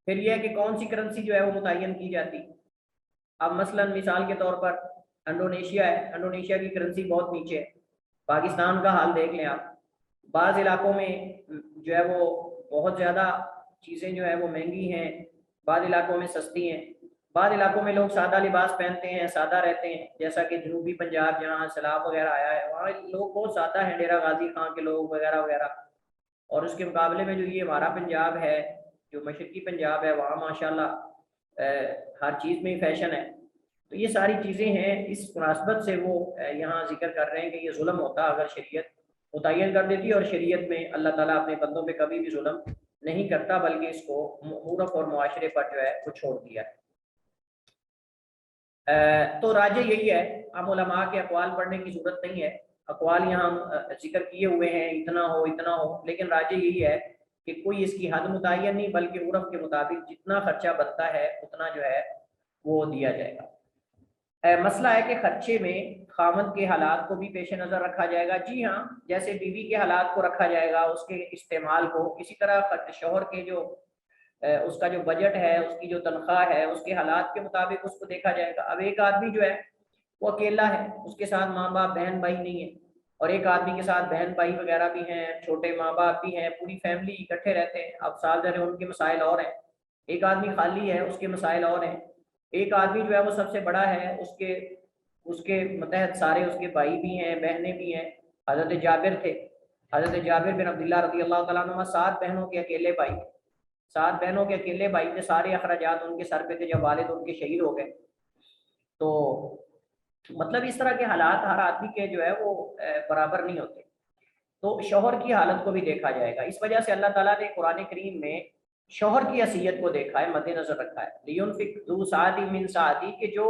پھر یہ ہے کہ کون سی کرنسی جو ہے وہ متعین کی جاتی۔ اب مثلا مثال کے طور پر انڈونیشیا ہے، انڈونیشیا کی کرنسی بہت نیچے ہے، پاکستان کا حال دیکھ لیں آپ، بعض علاقوں میں جو ہے وہ بہت زیادہ چیزیں جو ہے وہ مہنگی ہیں، بعض علاقوں میں سستی ہیں، بعض علاقوں میں لوگ سادہ لباس پہنتے ہیں، سادہ رہتے ہیں، جیسا کہ جنوبی پنجاب جہاں سیلاب وغیرہ آیا ہے وہاں لوگ بہت سادہ ہیں، ڈیرہ غازی خان کے لوگ وغیرہ وغیرہ، اور اس کے مقابلے میں جو یہ ہمارا پنجاب ہے، جو مشرقی پنجاب ہے، وہاں ماشاءاللہ ہر چیز میں ہی فیشن ہے۔ تو یہ ساری چیزیں ہیں، اس مناسبت سے وہ یہاں ذکر کر رہے ہیں کہ یہ ظلم ہوتا اگر شریعت متعین کر دیتی، اور شریعت میں اللہ تعالیٰ اپنے بندوں پہ کبھی بھی ظلم نہیں کرتا بلکہ اس کو عرف اور معاشرے پر جو ہے وہ چھوڑ دیا ہے۔ تو راجع یہی ہے، ہم علماء کے اقوال پڑھنے کی ضرورت نہیں ہے، اقوال یہاں ذکر کیے ہوئے ہیں اتنا ہو اتنا ہو، لیکن راجع یہی ہے کہ کوئی اس کی حد متعین نہیں بلکہ عرف کے مطابق جتنا خرچہ بنتا ہے اتنا جو ہے وہ دیا جائے گا۔ مسئلہ ہے کہ خرچے میں خاوند کے حالات کو بھی پیش نظر رکھا جائے گا۔ جی ہاں، جیسے بیوی کے حالات کو رکھا جائے گا، اس کے استعمال کو، اسی طرح شوہر کے جو اس کا جو بجٹ ہے، اس کی جو تنخواہ ہے، اس کے حالات کے مطابق اس کو دیکھا جائے گا۔ اب ایک آدمی جو ہے وہ اکیلا ہے، اس کے ساتھ ماں باپ بہن بھائی نہیں ہے، اور ایک آدمی کے ساتھ بہن بھائی وغیرہ بھی ہیں، چھوٹے ماں باپ بھی ہیں، پوری فیملی اکٹھے رہتے ہیں، اب سال بھر ان کے مسائل اور ہیں، ایک آدمی خالی ہے اس کے مسائل اور ہیں، ایک آدمی جو ہے وہ سب سے بڑا ہے، اس کے متحد سارے اس کے بھائی بھی ہیں بہنیں بھی ہیں۔ حضرت جابر تھے، حضرت جابر بن عبداللہ رضی اللہ تعالیٰ عنہ 7 بہنوں کے اکیلے بھائی، 7 بہنوں کے اکیلے بھائی تھے، سارے اخراجات ان کے سر پہ تھے جب والد ان کے شہید ہو گئے۔ تو مطلب اس طرح کے حالات ہر آدمی کے جو ہے وہ برابر نہیں ہوتے۔ تو شوہر کی حالت کو بھی دیکھا جائے گا، اس وجہ سے اللہ تعالیٰ نے قرآن کریم میں شوہر کی حیثیت کو دیکھا ہے، مد نظر رکھا ہے، لِيُنْفِقْ ذُو سَعَةٍ مِّن سَعَتِهِ، کہ جو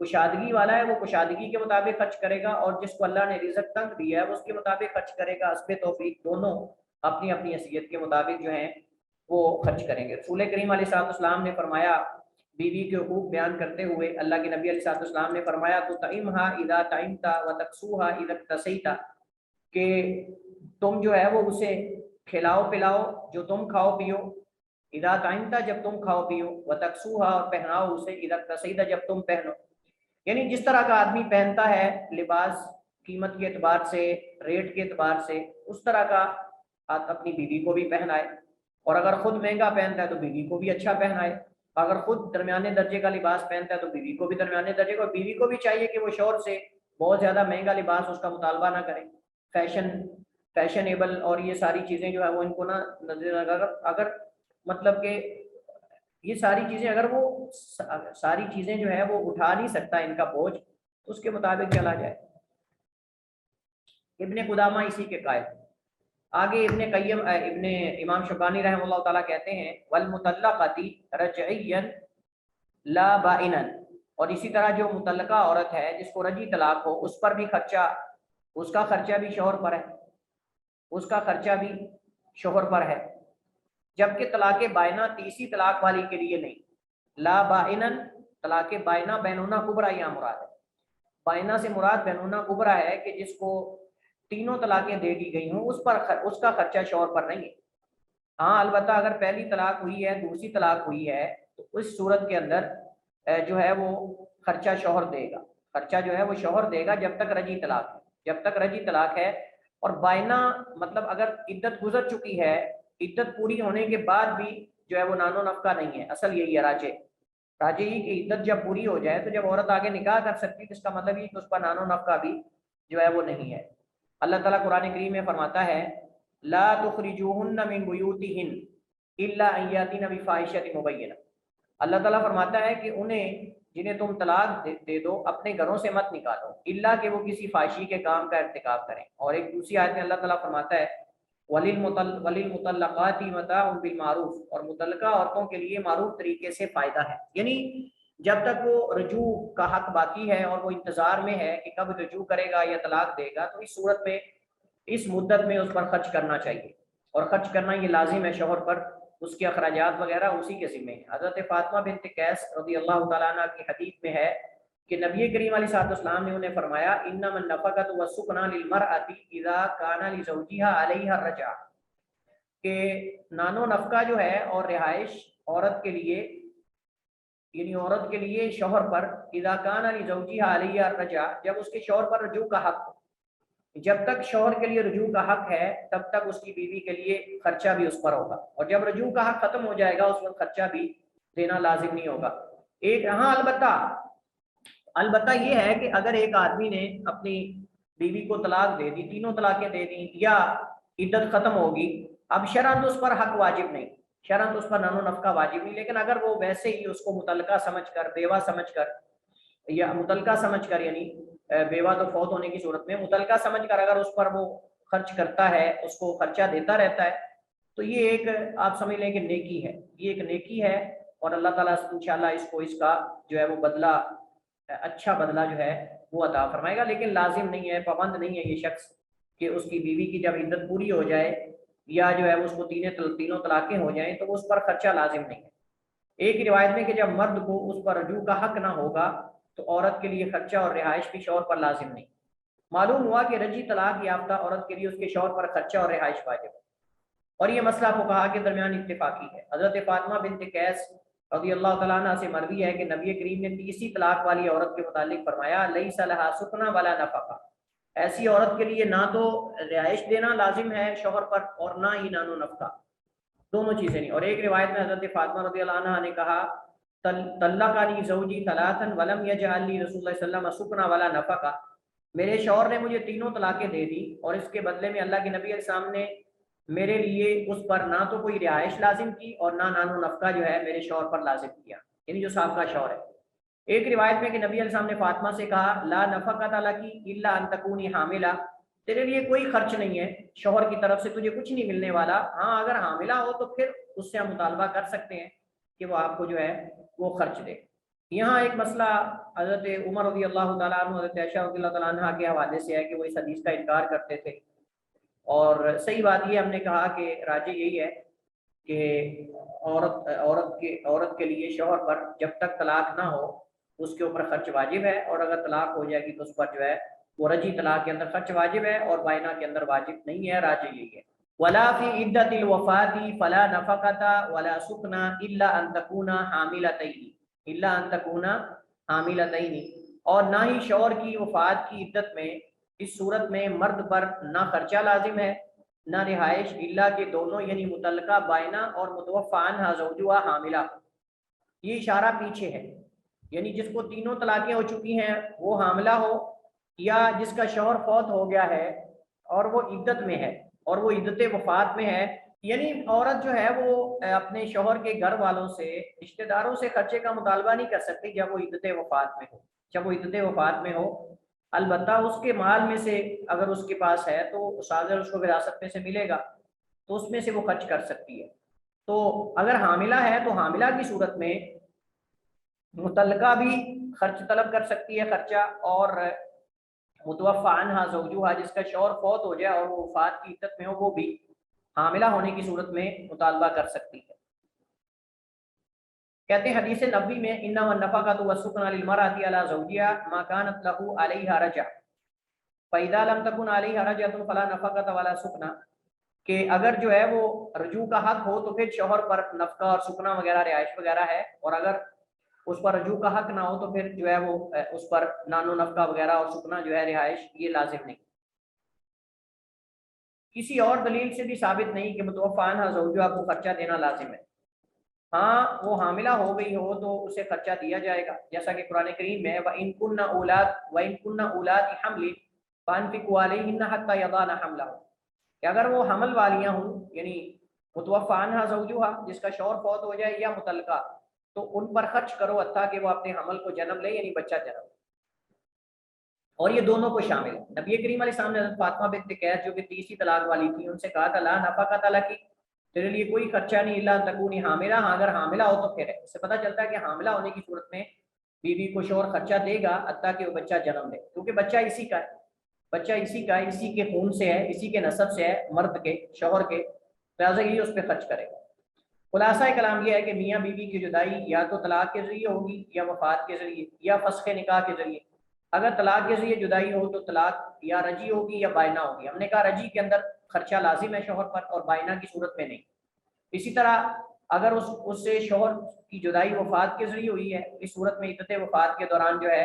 کشادگی والا ہے وہ کشادگی کے مطابق خرچ کرے گا، اور جس کو اللہ نے رزق تنگ دیا ہے وہ اس کے مطابق خرچ کرے گا۔ حسب توفیق دونوں اپنی اپنی حیثیت کے مطابق جو ہیں وہ خرچ کریں گے۔ رسول کریم علیہ الصلوۃ والسلام نے فرمایا، بیوی کے حقوق بیان کرتے ہوئے اللہ کے نبی علیہ الصلوۃ والسلام نے فرمایا تُطْعِمْهَا إِذَا طَعِمْتَ وَتَكْسُوهَا إِذَا اكْتَسَيْتَ، کہ تم جو ہے وہ اسے کھلاؤ پلاؤ جو تم کھاؤ پیو، اذا طعمت جب تم کھاؤ پیو، وتکسوها اور پہناؤ اسے اذا اکتسیت جب تم پہنو، یعنی جس طرح کا آدمی پہنتا ہے لباس قیمت کے اعتبار سے ریٹ کے اعتبار سے، اس طرح کا اپنی بیوی کو بھی پہنائے، اور اگر خود مہنگا پہنتا ہے تو بیوی کو بھی اچھا پہنائے، اگر خود درمیانے درجے کا لباس پہنتا ہے تو بیوی کو بھی درمیانے درجے کا، اور بیوی کو بھی چاہیے کہ وہ شوہر سے بہت زیادہ مہنگا لباس اس کا مطالبہ نہ کرے، فیشنیبل اور یہ ساری چیزیں جو ہے وہ ان کو نہ نظر، اگر مطلب کہ یہ ساری چیزیں اگر وہ ساری چیزیں جو ہے وہ اٹھا نہیں سکتا ان کا بوجھ، اس کے مطابق چلا جائے۔ ابن قدامہ اسی کے قائل۔ آگے ابن امام شوکانی رحمہ اللہ تعالیٰ کہتے ہیں والمطلقۃ رجعیا لا بائنا، اور اسی طرح جو مطلقہ عورت ہے جس کو رجعی طلاق ہو، اس پر بھی خرچہ، اس کا خرچہ بھی شوہر پر ہے، اس کا خرچہ بھی شوہر پر ہے، جبکہ طلاق بائنہ تیسری طلاق والی کے لیے نہیں۔ لا بائنا، طلاق بائنہ بینونہ کبریٰ یہاں مراد ہے، بائنہ سے مراد بینونہ کبریٰ ہے کہ جس کو تینوں طلاقیں دے دی گئی ہوں، اس کا خرچہ شوہر پر نہیں ہے۔ ہاں البتہ اگر پہلی طلاق ہوئی ہے دوسری طلاق ہوئی ہے تو اس صورت کے اندر جو ہے وہ خرچہ شوہر دے گا، خرچہ جو ہے وہ شوہر دے گا جب تک رجعی طلاق ہے، جب تک رجعی طلاق ہے۔ اور بائنہ مطلب اگر عدت گزر چکی ہے، عدت پوری ہونے کے بعد بھی جو ہے وہ نان و نفقہ نہیں ہے، اصل یہی ہے راجے ہی کی عدت جب پوری ہو جائے تو جب عورت آگے نکاح کر سکتی ہے، تو اس کا مطلب یہ کہ اس پر نان و نفقہ بھی جو ہے وہ نہیں ہے۔ اللہ تعالیٰ قرآن کریم میں فرماتا ہے لا تخرجوہن من بیوتہن الا ان یاتین بفاحشۃ مبینہ، اللہ تعالیٰ فرماتا ہے کہ انہیں جنہیں تم طلاق دے دو اپنے گھروں سے مت نکالو الا کہ وہ کسی فحشی کے کام کا ارتکاب کریں۔ اور ایک دوسری آیت میں اللہ تعالیٰ فرماتا ہے وَلِلْمُطَلَّقَاتِ مَتَاعٌ بِالْمَعْرُوفِ، اور متعلقہ عورتوں کے لیے معروف طریقے سے فائدہ ہے، یعنی جب تک وہ رجوع کا حق باقی ہے اور وہ انتظار میں ہے کہ کب رجوع کرے گا یا طلاق دے گا، تو اس صورت میں اس مدت میں اس پر خرچ کرنا چاہیے، اور خرچ کرنا یہ لازم ہے شوہر پر، اس کے اخراجات وغیرہ اسی کے ذمہ ہیں۔ حضرت فاطمہ بنت قیس رضی اللہ تعالیٰ عنہ کی حدیث میں ہے کہ نبی کریم علیہ الصلوۃ والسلام نے انہیں فرمایا انما النفقۃ والسکن للمرأۃ اذا کان لزوجها علیہا الرجعہ، کہ نان و نفقہ جو ہے اور رہائش عورت کے لیے، یعنی عورت کے لیے شوہر پر، اذا کان لزوجها علیہا الرجعہ، جب اس کے شوہر پر رجوع کا حق ہو، جب تک شوہر کے لیے رجوع کا حق ہے تب تک اس کی بیوی کے لیے خرچہ بھی اس پر ہوگا، اور جب رجوع کا حق ختم ہو جائے گا اس وقت خرچہ بھی دینا لازم نہیں ہوگا۔ ایک ہاں البتہ یہ ہے کہ اگر ایک آدمی نے اپنی بیوی کو طلاق دے دی، تینوں طلاقیں دے دی یا عدت ختم ہوگی، اب شرعاً اس پر حق واجب نہیں، شرعاً اس پر نان و نفقہ واجب نہیں، لیکن اگر وہ ویسے ہی اس کو متعلقہ سمجھ کر، بیوہ سمجھ کر، یا متعلقہ سمجھ کر، یعنی بیوہ تو فوت ہونے کی صورت میں متعلقہ سمجھ کر اگر اس پر وہ خرچ کرتا ہے، اس کو خرچہ دیتا رہتا ہے، تو یہ ایک آپ سمجھ لیں کہ نیکی ہے، یہ ایک نیکی ہے، اور اللہ تعالیٰ انشاءاللہ اس کا جو ہے وہ بدلہ، اچھا بدلہ جو ہے وہ عطا فرمائے گا، لیکن لازم نہیں ہے، پابند نہیں ہے یہ شخص کہ اس کی بیوی کی جب عدت پوری ہو جائے یا جو ہے اس کو تینوں طلاقیں ہو جائیں تو اس پر خرچہ لازم نہیں ہے۔ ایک روایت میں کہ جب مرد کو اس پر رجوع کا حق نہ ہوگا تو عورت کے لیے خرچہ اور رہائش بھی شوہر پر لازم نہیں۔ معلوم ہوا کہ رجعی طلاق یافتہ عورت کے لیے اس کے شوہر پر خرچہ اور رہائش واجب ہے، اور یہ مسئلہ فقہاء کے درمیان اتفاقی ہے۔ حضرت فاطمہ بنت قیس رضی اللہ تعالیٰ عنہ سے مروی ہے کہ نبی کریم نے تیسری طلاق والی عورت کے متعلق فرمایا لیس لہا سکنا ولا نفقہ، ایسی عورت کے لیے نہ تو رہائش دینا لازم ہے شوہر پر اور نہ ہی نان و نفقہ، دونوں چیزیں نہیں۔ اور ایک روایت میں حضرت فاطمہ رضی اللہ عنہ نے کہا طلقنی زوجی ثلاثا ولم یجعل لی رسول اللہ صلی اللہ علیہ وسلم سکنا ولا نفقہ، میرے شوہر نے مجھے تینوں طلاقیں دے دی اور اس کے بدلے میں اللہ کے نبی علیہ السلام نے میرے لیے اس پر نہ تو کوئی رہائش لازم کی اور نہ نان و نفقہ جو ہے میرے شوہر پر لازم کیا، یعنی جو سابقہ شوہر ہے۔ ایک روایت میں کہ نبی علیہ السلام نے فاطمہ سے کہا لا نفقۃ لکی الا ان تکونی حاملہ، تیرے لیے کوئی خرچ نہیں ہے شوہر کی طرف سے، تجھے کچھ نہیں ملنے والا، ہاں اگر حاملہ ہو تو پھر اس سے ہم مطالبہ کر سکتے ہیں کہ وہ آپ کو جو ہے وہ خرچ دے۔ یہاں ایک مسئلہ حضرت عمر رضی اللہ تعالیٰ عنہ حضرت عائشہ رضی اللہ تعالیٰ عنہ کے حوالے سے ہے کہ وہ اس حدیث کا انکار کرتے تھے، اور صحیح بات یہ ہم نے کہا کہ راجح یہی ہے کہ عورت کے لیے شوہر پر جب تک طلاق نہ ہو اس کے اوپر خرچ واجب ہے، اور اگر طلاق ہو جائے گی تو اس پر جو ہے وہ رجی طلاق کے اندر خرچ واجب ہے اور بائنہ کے اندر واجب نہیں ہے، راجح یہی ہے۔ ولا فی عدت الوفات فلا نفقۃ ولا سکن الا ان تکون حاملتین الا ان تکون حاملتین، اور نہ ہی شوہر کی وفات کی عدت میں اس صورت میں مرد پر نہ خرچہ لازم ہے نہ رہائش الا کہ دونوں یعنی متعلقہ بائنہ اور متوفی عنہا زوجها حاملہ، یہ اشارہ پیچھے ہے، یعنی جس کو تینوں طلاقیں ہو چکی ہیں وہ حاملہ ہو، یا جس کا شوہر فوت ہو گیا ہے اور وہ عدت میں ہے اور وہ عدت وفات میں ہے، یعنی عورت جو ہے وہ اپنے شوہر کے گھر والوں سے رشتہ داروں سے خرچے کا مطالبہ نہیں کر سکتی جب وہ عدت وفات میں ہو، جب وہ عدت وفات میں ہو، البتہ اس کے مال میں سے اگر اس کے پاس ہے تو ساگر اس کو وراثت میں سے ملے گا تو اس میں سے وہ خرچ کر سکتی ہے۔ تو اگر حاملہ ہے تو حاملہ کی صورت میں متعلقہ بھی خرچ طلب کر سکتی ہے خرچہ، اور متوفی عنہا زوجها جس کا شوہر فوت ہو جائے اور وہ وفات کی عدت میں ہو وہ بھی حاملہ ہونے کی صورت میں مطالبہ کر سکتی ہے۔ کہتے ہیں حدیث نبوی میں انما النفقۃ والسکن للمرأۃ علی زوجها ما كانت له علیها رجع فاذا لم تكن علیها رجعۃ فلا نفقۃ ولا سکن، کہ اگر جو ہے وہ رجوع کا حق ہو تو پھر شوہر پر نفقہ اور سکنا وغیرہ رہائش وغیرہ ہے، اور اگر اس پر رجوع کا حق نہ ہو تو پھر جو ہے وہ اس پر نان و نفقہ وغیرہ اور سکنا جو ہے رہائش یہ لازم نہیں۔ کسی اور دلیل سے بھی ثابت نہیں کہ متوفی عنہا زوجها کو خرچہ دینا لازم ہے، ہاں وہ حاملہ ہو گئی ہو تو اسے خرچہ دیا جائے گا، جیسا کہ قرآن کریم میں وَإِن كُنَّ أُولَاتِ حَمْلٍ فَأَنفِقُوا عَلَيْهِنَّ حَتَّى يَضَعْنَ حَمْلَهُنَّ، کہ اگر وہ حمل والیاں ہوں یعنی متوفی عنہا زوجها جس کا شوہر فوت ہو جائے یا متعلقہ، تو ان پر خرچ کرو حتیٰ کہ وہ اپنے حمل کو جنم لے یعنی بچہ جنم لے، اور یہ دونوں کو شامل ہے۔ نبی کریم علیہ السلام نے حضرت فاطمہ بنت قیس جو کہ تیسری طلاق والی تھی ان سے کہا تھا لا نفقۃ لکی، تیرے لیے کوئی خرچہ نہیں الا تکونی حاملہ، ہاں اگر حاملہ ہو تو پھر ہے۔ اس سے پتہ چلتا ہے کہ حاملہ ہونے کی صورت میں بیوی کو شوہر خرچہ دے گا حتیٰ کہ وہ بچہ جنم لے، کیونکہ بچہ اسی کا ہے، بچہ اسی کا ہے، اسی کے خون سے ہے، اسی کے نسب سے ہے، مرد کے شوہر کے، لہٰذا یہ اس پہ خرچ کرے گا۔ خلاصہ کلام یہ ہے کہ میاں بیوی کی جدائی یا تو طلاق کے ذریعے ہوگی یا وفات کے ذریعے یا فسخ نکاح کے ذریعے۔ اگر طلاق کے ذریعے جدائی ہو تو طلاق یا رجی ہوگی یا بائنہ ہوگی، ہم نے کہا رجی کے اندر خرچہ لازم ہے شوہر پر اور بائنہ کی صورت میں نہیں۔ اسی طرح اگر اس سے شوہر کی جدائی وفات کے ذریعے ہوئی ہے، اس صورت میں عدت وفات کے دوران جو ہے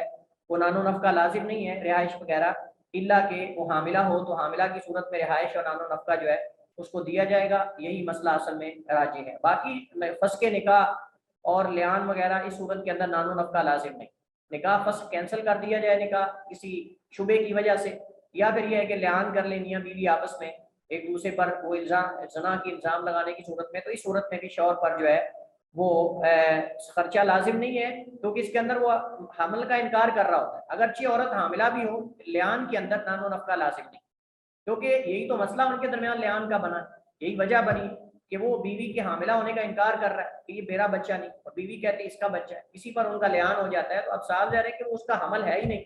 وہ نان و نفقہ لازم نہیں ہے رہائش وغیرہ، الا کہ وہ حاملہ ہو تو حاملہ کی صورت میں رہائش اور نان و نفقہ جو ہے اس کو دیا جائے گا، یہی مسئلہ اصل میں راجح ہے۔ باقی فسخ نکاح اور لیان وغیرہ اس صورت کے اندر نان و نفقہ لازم نہیں، نکاح فسخ کینسل کر دیا جائے نکاح کسی شبے کی وجہ سے، یا پھر یہ ہے کہ لیان کر لیں میاں بیوی آپس میں ایک دوسرے پر وہ الزام زنا کی الزام لگانے کی صورت میں، تو اس صورت میں بھی شوہر پر جو ہے وہ خرچہ لازم نہیں ہے، کیونکہ اس کے اندر وہ حمل کا انکار کر رہا ہوتا ہے۔ اگرچہ عورت حاملہ بھی ہو لیان کے اندر نان و نفقہ لازم نہیں، کیونکہ یہی تو مسئلہ ان کے درمیان لیان کا بنا، یہی وجہ بنی کہ وہ بیوی کے حاملہ ہونے کا انکار کر رہا ہے کہ یہ میرا بچہ نہیں، اور بیوی کہتی ہے اس کا بچہ ہے، اسی پر ان کا لیان ہو جاتا ہے، تو اب صاف ظاہر ہے کہ وہ اس کا حمل ہے ہی نہیں،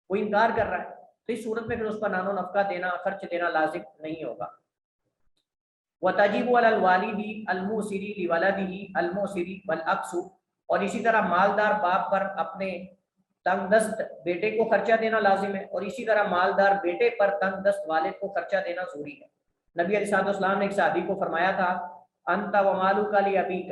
وہ انکار کر رہا ہے، تو اس صورت میں پھر اس پر نان و نفقہ دینا خرچ دینا لازم نہیں ہوگا۔ وَتَجِبُ عَلَى الْوَالِدِ الْمُوسِرِ لِوَلَدِهِ الْمُوسِرِ وَالْعَكْسُ، اور اسی طرح مالدار باپ پر اپنے تنگ دست بیٹے کو خرچہ دینا لازم ہے، اور اسی طرح مالدار بیٹے پر تنگ دست والد کو خرچہ دینا ضروری ہے۔ نبی علیہ الصلوۃ والسلام نے ایک صحابی کو فرمایا تھا انت ومالک لابیک،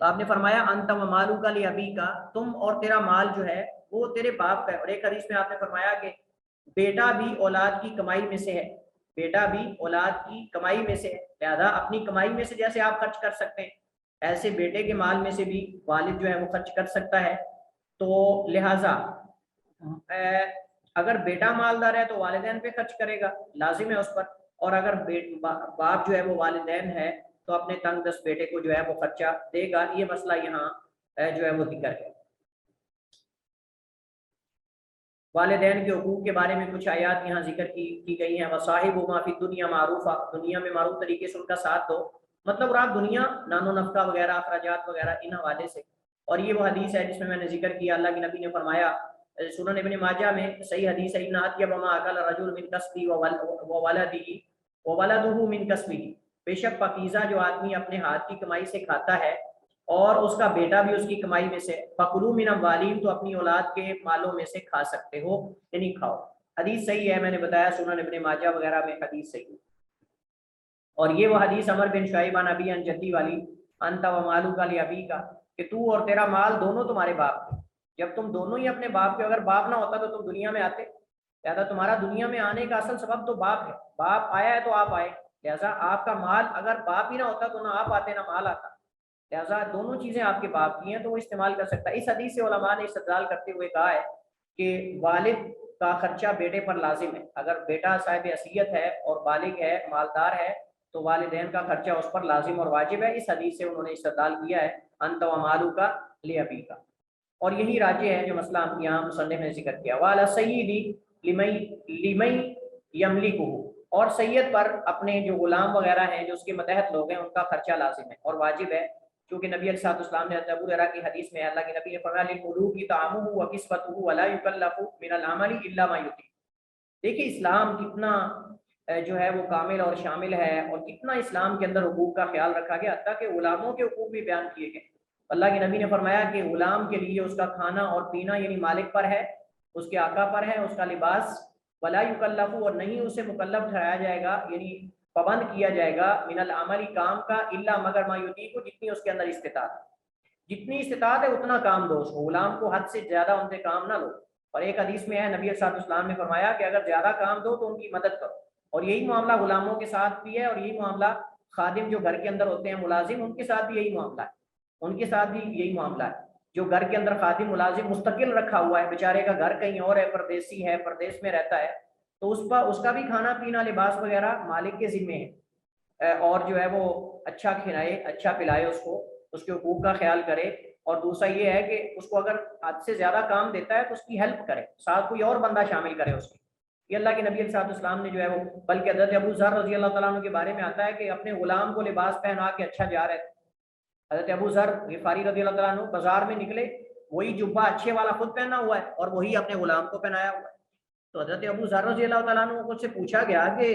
تو آپ نے فرمایا انت و مالک لابیک، تم اور تیرا مال جو ہے وہ تیرے باپ کا ہے۔ اور ایک حدیث میں آپ نے فرمایا کہ بیٹا بھی اولاد کی کمائی میں سے ہے، بیٹا بھی اولاد کی کمائی میں سے ہے، لہذا اپنی کمائی میں سے جیسے آپ خرچ کر سکتے ہیں ایسے بیٹے کے مال میں سے بھی والد جو ہے وہ خرچ کر سکتا ہے۔ تو لہذا اگر بیٹا مالدار ہے تو والدین پہ خرچ کرے گا، لازم ہے اس پر، اور اگر باپ جو ہے وہ والدین ہے تو اپنے تنگ دست بیٹے کو جو ہے وہ خرچہ دے گا۔ یہ مسئلہ یہاں جو ہے وہ ذکر ہے۔ والدین کے حقوق کے بارے میں کچھ آیات یہاں ذکر کی گئی ہیں۔ وصاحبہما فی الدنیا معروفا، دنیا میں معروف طریقے سے ان کا ساتھ دو، مطلب رات دنیا نان و نفقہ وغیرہ اخراجات وغیرہ ان حوالے سے۔ اور یہ وہ حدیث ہے جس میں نے ذکر کیا، اللہ کے نبی نے فرمایا سنن ابن ماجہ میں صحیح حدیث ہے، ان اطیب ما اکل رجل من کسبی وولدہ من کسبہ، بے شک پاکیزہ جو آدمی اپنے ہاتھ کی کمائی سے کھاتا ہے اور اس کا بیٹا بھی اس کی کمائی میں سے، فکلوا من اموالہم، تو اپنی اولاد کے مالوں میں سے کھا سکتے ہو یعنی کھاؤ۔ حدیث صحیح ہے، میں نے بتایا سنن ابن ماجہ وغیرہ میں حدیث صحیح ہے۔ اور یہ وہ حدیث عمر بن شعیب عن ابی عن جدی والی، انت و مالک لابیک، کہ تو اور تیرا مال دونوں تمہارے باپ کے، جب تم دونوں ہی اپنے باپ کے، اگر باپ نہ ہوتا تو تم دنیا میں آتے، لہذا تمہارا دنیا میں آنے کا اصل سبب تو باپ ہے، باپ آیا ہے تو آپ آئے، لہذا آپ کا مال اگر باپ ہی نہ ہوتا تو نہ آپ آتے نہ مال آتا، لہذا دونوں چیزیں آپ کے باپ کی ہیں تو وہ استعمال کر سکتا ہے۔ اس حدیث سے علماء نے استدلال کرتے ہوئے کہا ہے کہ والد کا خرچہ بیٹے پر لازم ہے، اگر بیٹا صاحب حیثیت ہے اور بالغ ہے مالدار ہے تو والدین کا خرچہ اس پر لازم اور واجب ہے۔ اس حدیث سے انہوں نے استدلال کیا ہے انت و مالک لابیک، اور یہی راجح ہے جو مسئلہ یہاں مصنف نے ذکر کیا۔ وعلی سیدی لمن یملکہ، اور سید پر اپنے جو غلام وغیرہ ہیں جو اس کے متحد لوگ ہیں ان کا خرچہ لازم ہے اور واجب ہے، کیونکہ نبی علیہ الصلوۃ والسلام نے ابو ہریرہ کی حدیث میں اللہ کے نبی نے فرمایا للملوک طعامہ وکسوتہ ولا یکلف من العمل الا ما یطیق۔ دیکھیے اسلام کتنا جو ہے وہ کامل اور شامل ہے، اور کتنا اسلام کے اندر حقوق کا خیال رکھا گیا، حتیٰ کہ غلاموں کے حقوق بھی بیان کیے گئے۔ اللہ کے نبی نے فرمایا کہ غلام کے لیے اس کا کھانا اور پینا یعنی مالک پر ہے، اس کے آقا پر ہے، اس کا لباس، ولا یکلف، اور نہیں اسے مکلف ٹھہرایا جائے گا یعنی پابند کیا جائے گا، من العمل کام کا، الا مگر ما یطیق، جتنی اس کے اندر استطاعت ہے، جتنی استطاعت ہے اتنا کام دو اس کو، غلام کو حد سے زیادہ ان سے کام نہ لو۔ اور ایک حدیث میں ہے نبی صلی اللہ علیہ وسلم نے فرمایا کہ اگر زیادہ کام دو تو ان کی مدد کرو، اور یہی معاملہ غلاموں کے ساتھ بھی ہے، اور یہی معاملہ خادم جو گھر کے اندر ہوتے ہیں ملازم ان کے ساتھ بھی یہی معاملہ ہے، ان کے ساتھ بھی یہی معاملہ ہے۔ جو گھر کے اندر خادم ملازم مستقل رکھا ہوا ہے، بیچارے کا گھر کہیں اور ہے، پردیسی ہے، پردیس میں رہتا ہے، تو اس کا بھی کھانا پینا لباس وغیرہ مالک کے ذمے ہے، اور جو ہے وہ اچھا کھلائے اچھا پلائے اس کو، اس کے حقوق کا خیال کرے، اور دوسرا یہ ہے کہ اس کو اگر حد سے زیادہ کام دیتا ہے تو اس کی ہیلپ کرے، ساتھ کوئی اور بندہ شامل کرے اس کی۔ یہ اللہ کے نبی علیہ السلام نے جو ہے وہ، بلکہ حضرت ابو ذر رضی اللہ تعالیٰ عنہ کے بارے میں آتا ہے کہ اپنے غلام کو لباس پہنا کے اچھا جا رہے تھے۔ حضرت ابو ذر غفاری رضی اللہ تعالیٰ عنہ بازار میں نکلے، وہی جبہ اچھے والا خود پہنا ہوا ہے اور وہی اپنے غلام کو پہنایا ہوا ہے، تو حضرت ابو ذر رضی اللہ تعالیٰ عنہ سے پوچھا گیا کہ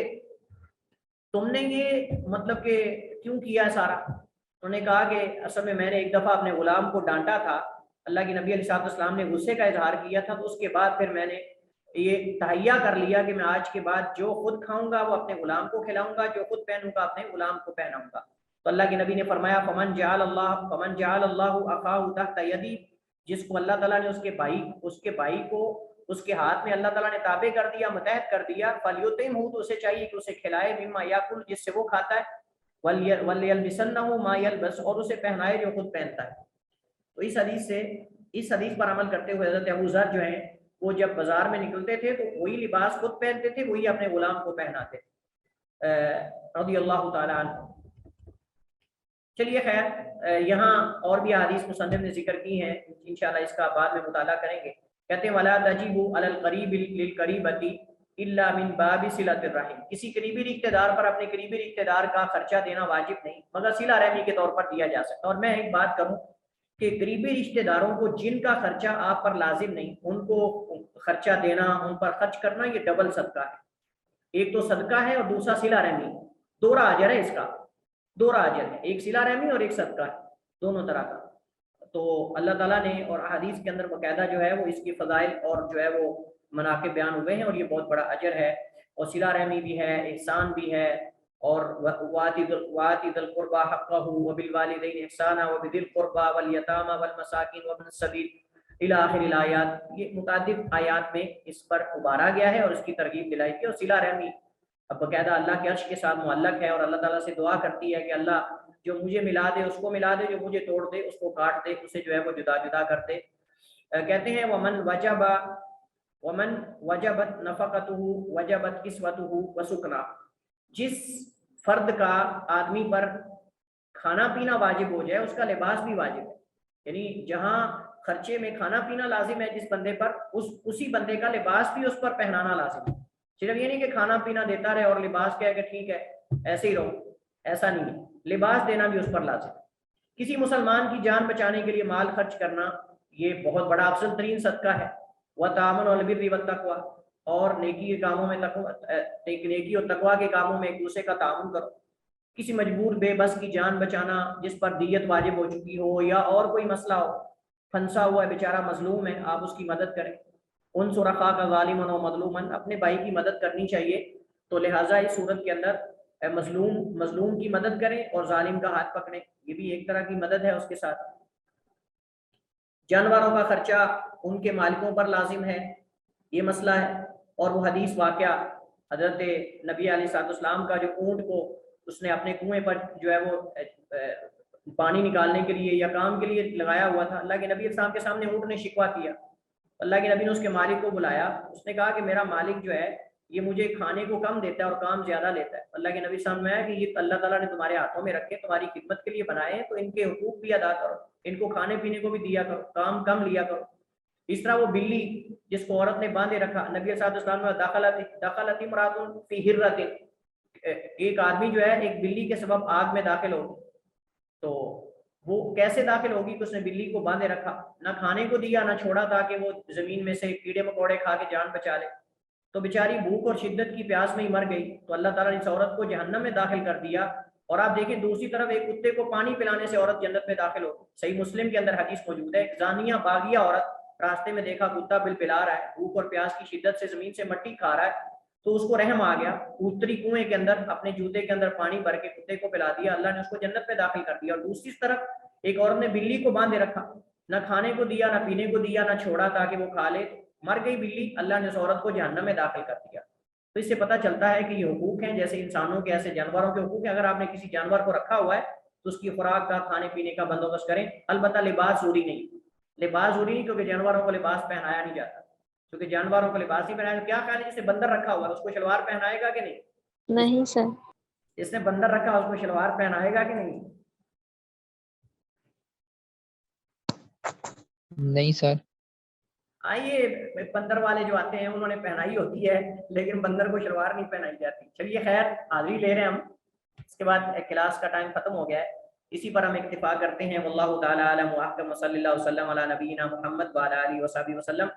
تم نے یہ مطلب کہ کیوں کیا ہے سارا؟ انہوں نے کہا کہ اصل میں نے ایک دفعہ اپنے غلام کو ڈانٹا تھا، اللہ کے نبی علیہ السلام نے غصے کا اظہار کیا تھا، تو اس کے بعد پھر میں نے یہ تہیہ کر لیا کہ میں آج کے بعد جو خود کھاؤں گا وہ اپنے غلام کو کھلاؤں گا، جو خود پہنوں گا اپنے غلام کو پہناؤں گا۔ تو اللہ کے نبی نے فرمایا فمن جعل اللہ اخاہ تحت یدی، جس کو اللہ تعالیٰ نے اس کے بھائی کو اس کے ہاتھ میں اللہ تعالیٰ نے تابع کر دیا، متحد کر دیا، فلیطعمہ، تو اسے چاہیے کہ اسے کھلائے، مما یاکل، جس سے وہ کھاتا ہے، ولیلبسنہ ما یلبس، اور اسے پہنائے جو خود پہنتا ہے۔ تو اس حدیث پر عمل کرتے ہوئے حضرت ابو ذر جو ہیں وہ جب بازار میں نکلتے تھے تو وہی لباس خود پہنتے تھے، وہی اپنے غلام کو پہناتے تھے رضی اللہ تعالی عنہ۔ چلیے خیر، یہاں اور بھی حدیث مصنف نے ذکر کی ہیں، انشاءاللہ اس کا بعد میں مطالعہ کریں گے۔ کہتے ہیں ولا تجب علی القریب للقریبۃ الا من باب صلۃ الرحم، کسی قریبی رشتہ دار پر اپنے قریبی رشتہ دار کا خرچہ دینا واجب نہیں، مگر صلہ رحمی کے طور پر دیا جا سکتا ہے۔ اور میں ایک بات کروں کہ قریبی رشتہ داروں کو جن کا خرچہ آپ پر لازم نہیں، ان کو خرچہ دینا، ان پر خرچ کرنا، یہ ڈبل صدقہ ہے، ایک تو صدقہ ہے اور دوسرا صلہ رحمی، دوہرا اجر ہے، اس کا دوہرا اجر ہے، ایک صلہ رحمی اور ایک صدقہ ہے، دونوں طرح کا۔ تو اللہ تعالیٰ نے اور احادیث کے اندر باقاعدہ جو ہے وہ اس کی فضائل اور جو ہے وہ مناقب بیان ہوئے ہیں، اور یہ بہت بڑا اجر ہے، اور صلہ رحمی بھی ہے، احسان بھی ہے، اور وآتی ذی القربى حقہ وبالوالدین احسانا وبذی القربى والیتامى والمساکین وابن السبیل الی آخر الآیات. یہ متعدد آیات میں اس پر ابھارا گیا ہے اور اس کی ترغیب دلائی گئی. اور صلہ رحمی اب باقاعدہ اللہ کے عرش کے ساتھ معلق ہے اور اللہ تعالیٰ سے دعا کرتی ہے کہ اللہ جو مجھے ملا دے اس کو ملا دے, جو مجھے توڑ دے اس کو کاٹ دے, اسے جو ہے وہ جدا جدا کر دے. کہتے ہیں ومن وجبت نفقته وجبت کسوته وسکنا, جس فرد کا آدمی پر کھانا پینا واجب ہو جائے اس کا لباس بھی واجب ہے. یعنی جہاں خرچے میں کھانا پینا لازم ہے جس بندے پر, اسی بندے کا لباس بھی اس پر پہنانا لازم ہے. صرف یہ نہیں کہ کھانا پینا دیتا رہے اور لباس کہے کہ ٹھیک ہے ایسے ہی رہو, ایسا نہیں ہے. لباس دینا بھی اس پر لازم ہے. کسی مسلمان کی جان بچانے کے لیے مال خرچ کرنا یہ بہت بڑا افضل ترین صدقہ ہے. وتعاون علی البر والتقوی, اور نیکی کے کاموں میں نیکی اور تقوی کے کاموں میں ایک دوسرے کا تعاون کرو. کسی مجبور بے بس کی جان بچانا جس پر دیت واجب ہو چکی ہو یا اور کوئی مسئلہ ہو, پھنسا ہوا ہے بیچارہ مظلوم ہے, آپ اس کی مدد کریں. انصر اخاک ظالما و مظلوما, اپنے بھائی کی مدد کرنی چاہیے. تو لہٰذا اس صورت کے اندر مظلوم کی مدد کریں اور ظالم کا ہاتھ پکڑیں, یہ بھی ایک طرح کی مدد ہے. اس کے ساتھ جانوروں کا خرچہ ان کے مالکوں پر لازم ہے, یہ مسئلہ ہے. اور وہ حدیث واقعہ حضرت نبی علیہ الصلوۃ والسلام کا جو اونٹ کو اس نے اپنے کنویں پر جو ہے وہ پانی نکالنے کے لیے یا کام کے لیے لگایا ہوا تھا, اللہ کے نبی علیہ السلام کے سامنے اونٹ نے شکوہ کیا. اللہ کے نبی نے اس کے مالک کو بلایا, اس نے کہا کہ میرا مالک جو ہے یہ مجھے کھانے کو کم دیتا ہے اور کام زیادہ لیتا ہے. اللہ کے نبی سامنے آیا کہ یہ اللہ تعالیٰ نے تمہارے ہاتھوں میں رکھے, تمہاری خدمت کے لیے بنائے ہیں, تو ان کے حقوق بھی ادا کرو, ان کو کھانے پینے کو بھی دیا کرو, کام کم لیا کرو. اس طرح وہ بلی جس کو عورت نے باندھے رکھا, نبی صلی اللہ علیہ وسلم دخلت امرأۃ فی ہرۃ, ایک آدمی جو ہے ایک بلی کے سبب آگ میں داخل ہو, تو وہ کیسے داخل ہوگی کہ اس نے بلی کو باندھے رکھا, نہ کھانے کو دیا نہ چھوڑا تاکہ وہ زمین میں سے کیڑے مکوڑے کھا کے جان بچا لے, تو بیچاری بھوک اور شدت کی پیاس میں ہی مر گئی. تو اللہ تعالیٰ نے اس عورت کو جہنم میں داخل کر دیا. اور آپ دیکھیں دوسری طرف ایک کتے کو پانی پلانے سے عورت جنت میں داخل ہو. صحیح مسلم کے اندر حدیث موجود ہے, زانیہ باغیہ عورت راستے میں دیکھا کتا بل پلا رہا ہے, بھوک اور پیاس کی شدت سے زمین سے مٹی کھا رہا ہے, تو اس کو رحم آ گیا, اتری کنویں کے اندر اپنے جوتے کے اندر پانی بھر کے کتے کو پلا دیا, اللہ نے اس کو جنت میں داخل کر دیا. اور دوسری طرف ایک عورت نے بلی کو باندھے رکھا, نہ کھانے کو دیا نہ پینے کو دیا نہ چھوڑا تاکہ وہ کھا لے, مر گئی بلی, اللہ نے اس عورت کو جہنم میں داخل کر دیا. تو اس سے پتہ چلتا ہے کہ یہ حقوق ہیں, جیسے انسانوں کے ایسے جانوروں کے حقوق ہیں. اگر آپ نے کسی جانور کو رکھا ہوا ہے تو اس کی خوراک کا کھانے پینے کا بندوبست کریں. البتہ لباس ضروری نہیں, لباس ضروری نہیں کیونکہ جانوروں کو لباس پہنایا نہیں جاتا, کیونکہ جانوروں کو لباس ہی پہنایا. کیا خیال ہے جسے بندر رکھا ہوا ہے اس کو شلوار پہنائے گا کہ نہیں؟ نہیں سر. جس نے بندر رکھا اس کو شلوار پہنائے گا کہ نہیں؟ نہیں سر. آئیے بندر والے جو آتے ہیں انہوں نے پہنائی ہوتی ہے لیکن بندر کو شلوار نہیں پہنائی جاتی. چلیے خیر, حاضری لے رہے ہیں ہم, اس کے بعد کلاس کا ٹائم ختم ہو گیا ہے, اسی پر ہم اکتفا کرتے ہیں. واللہ تعالی اعلم واحکم, صلی اللہ وسلم علی نبینا محمد وعلی آلہ وصحبہ وسلم.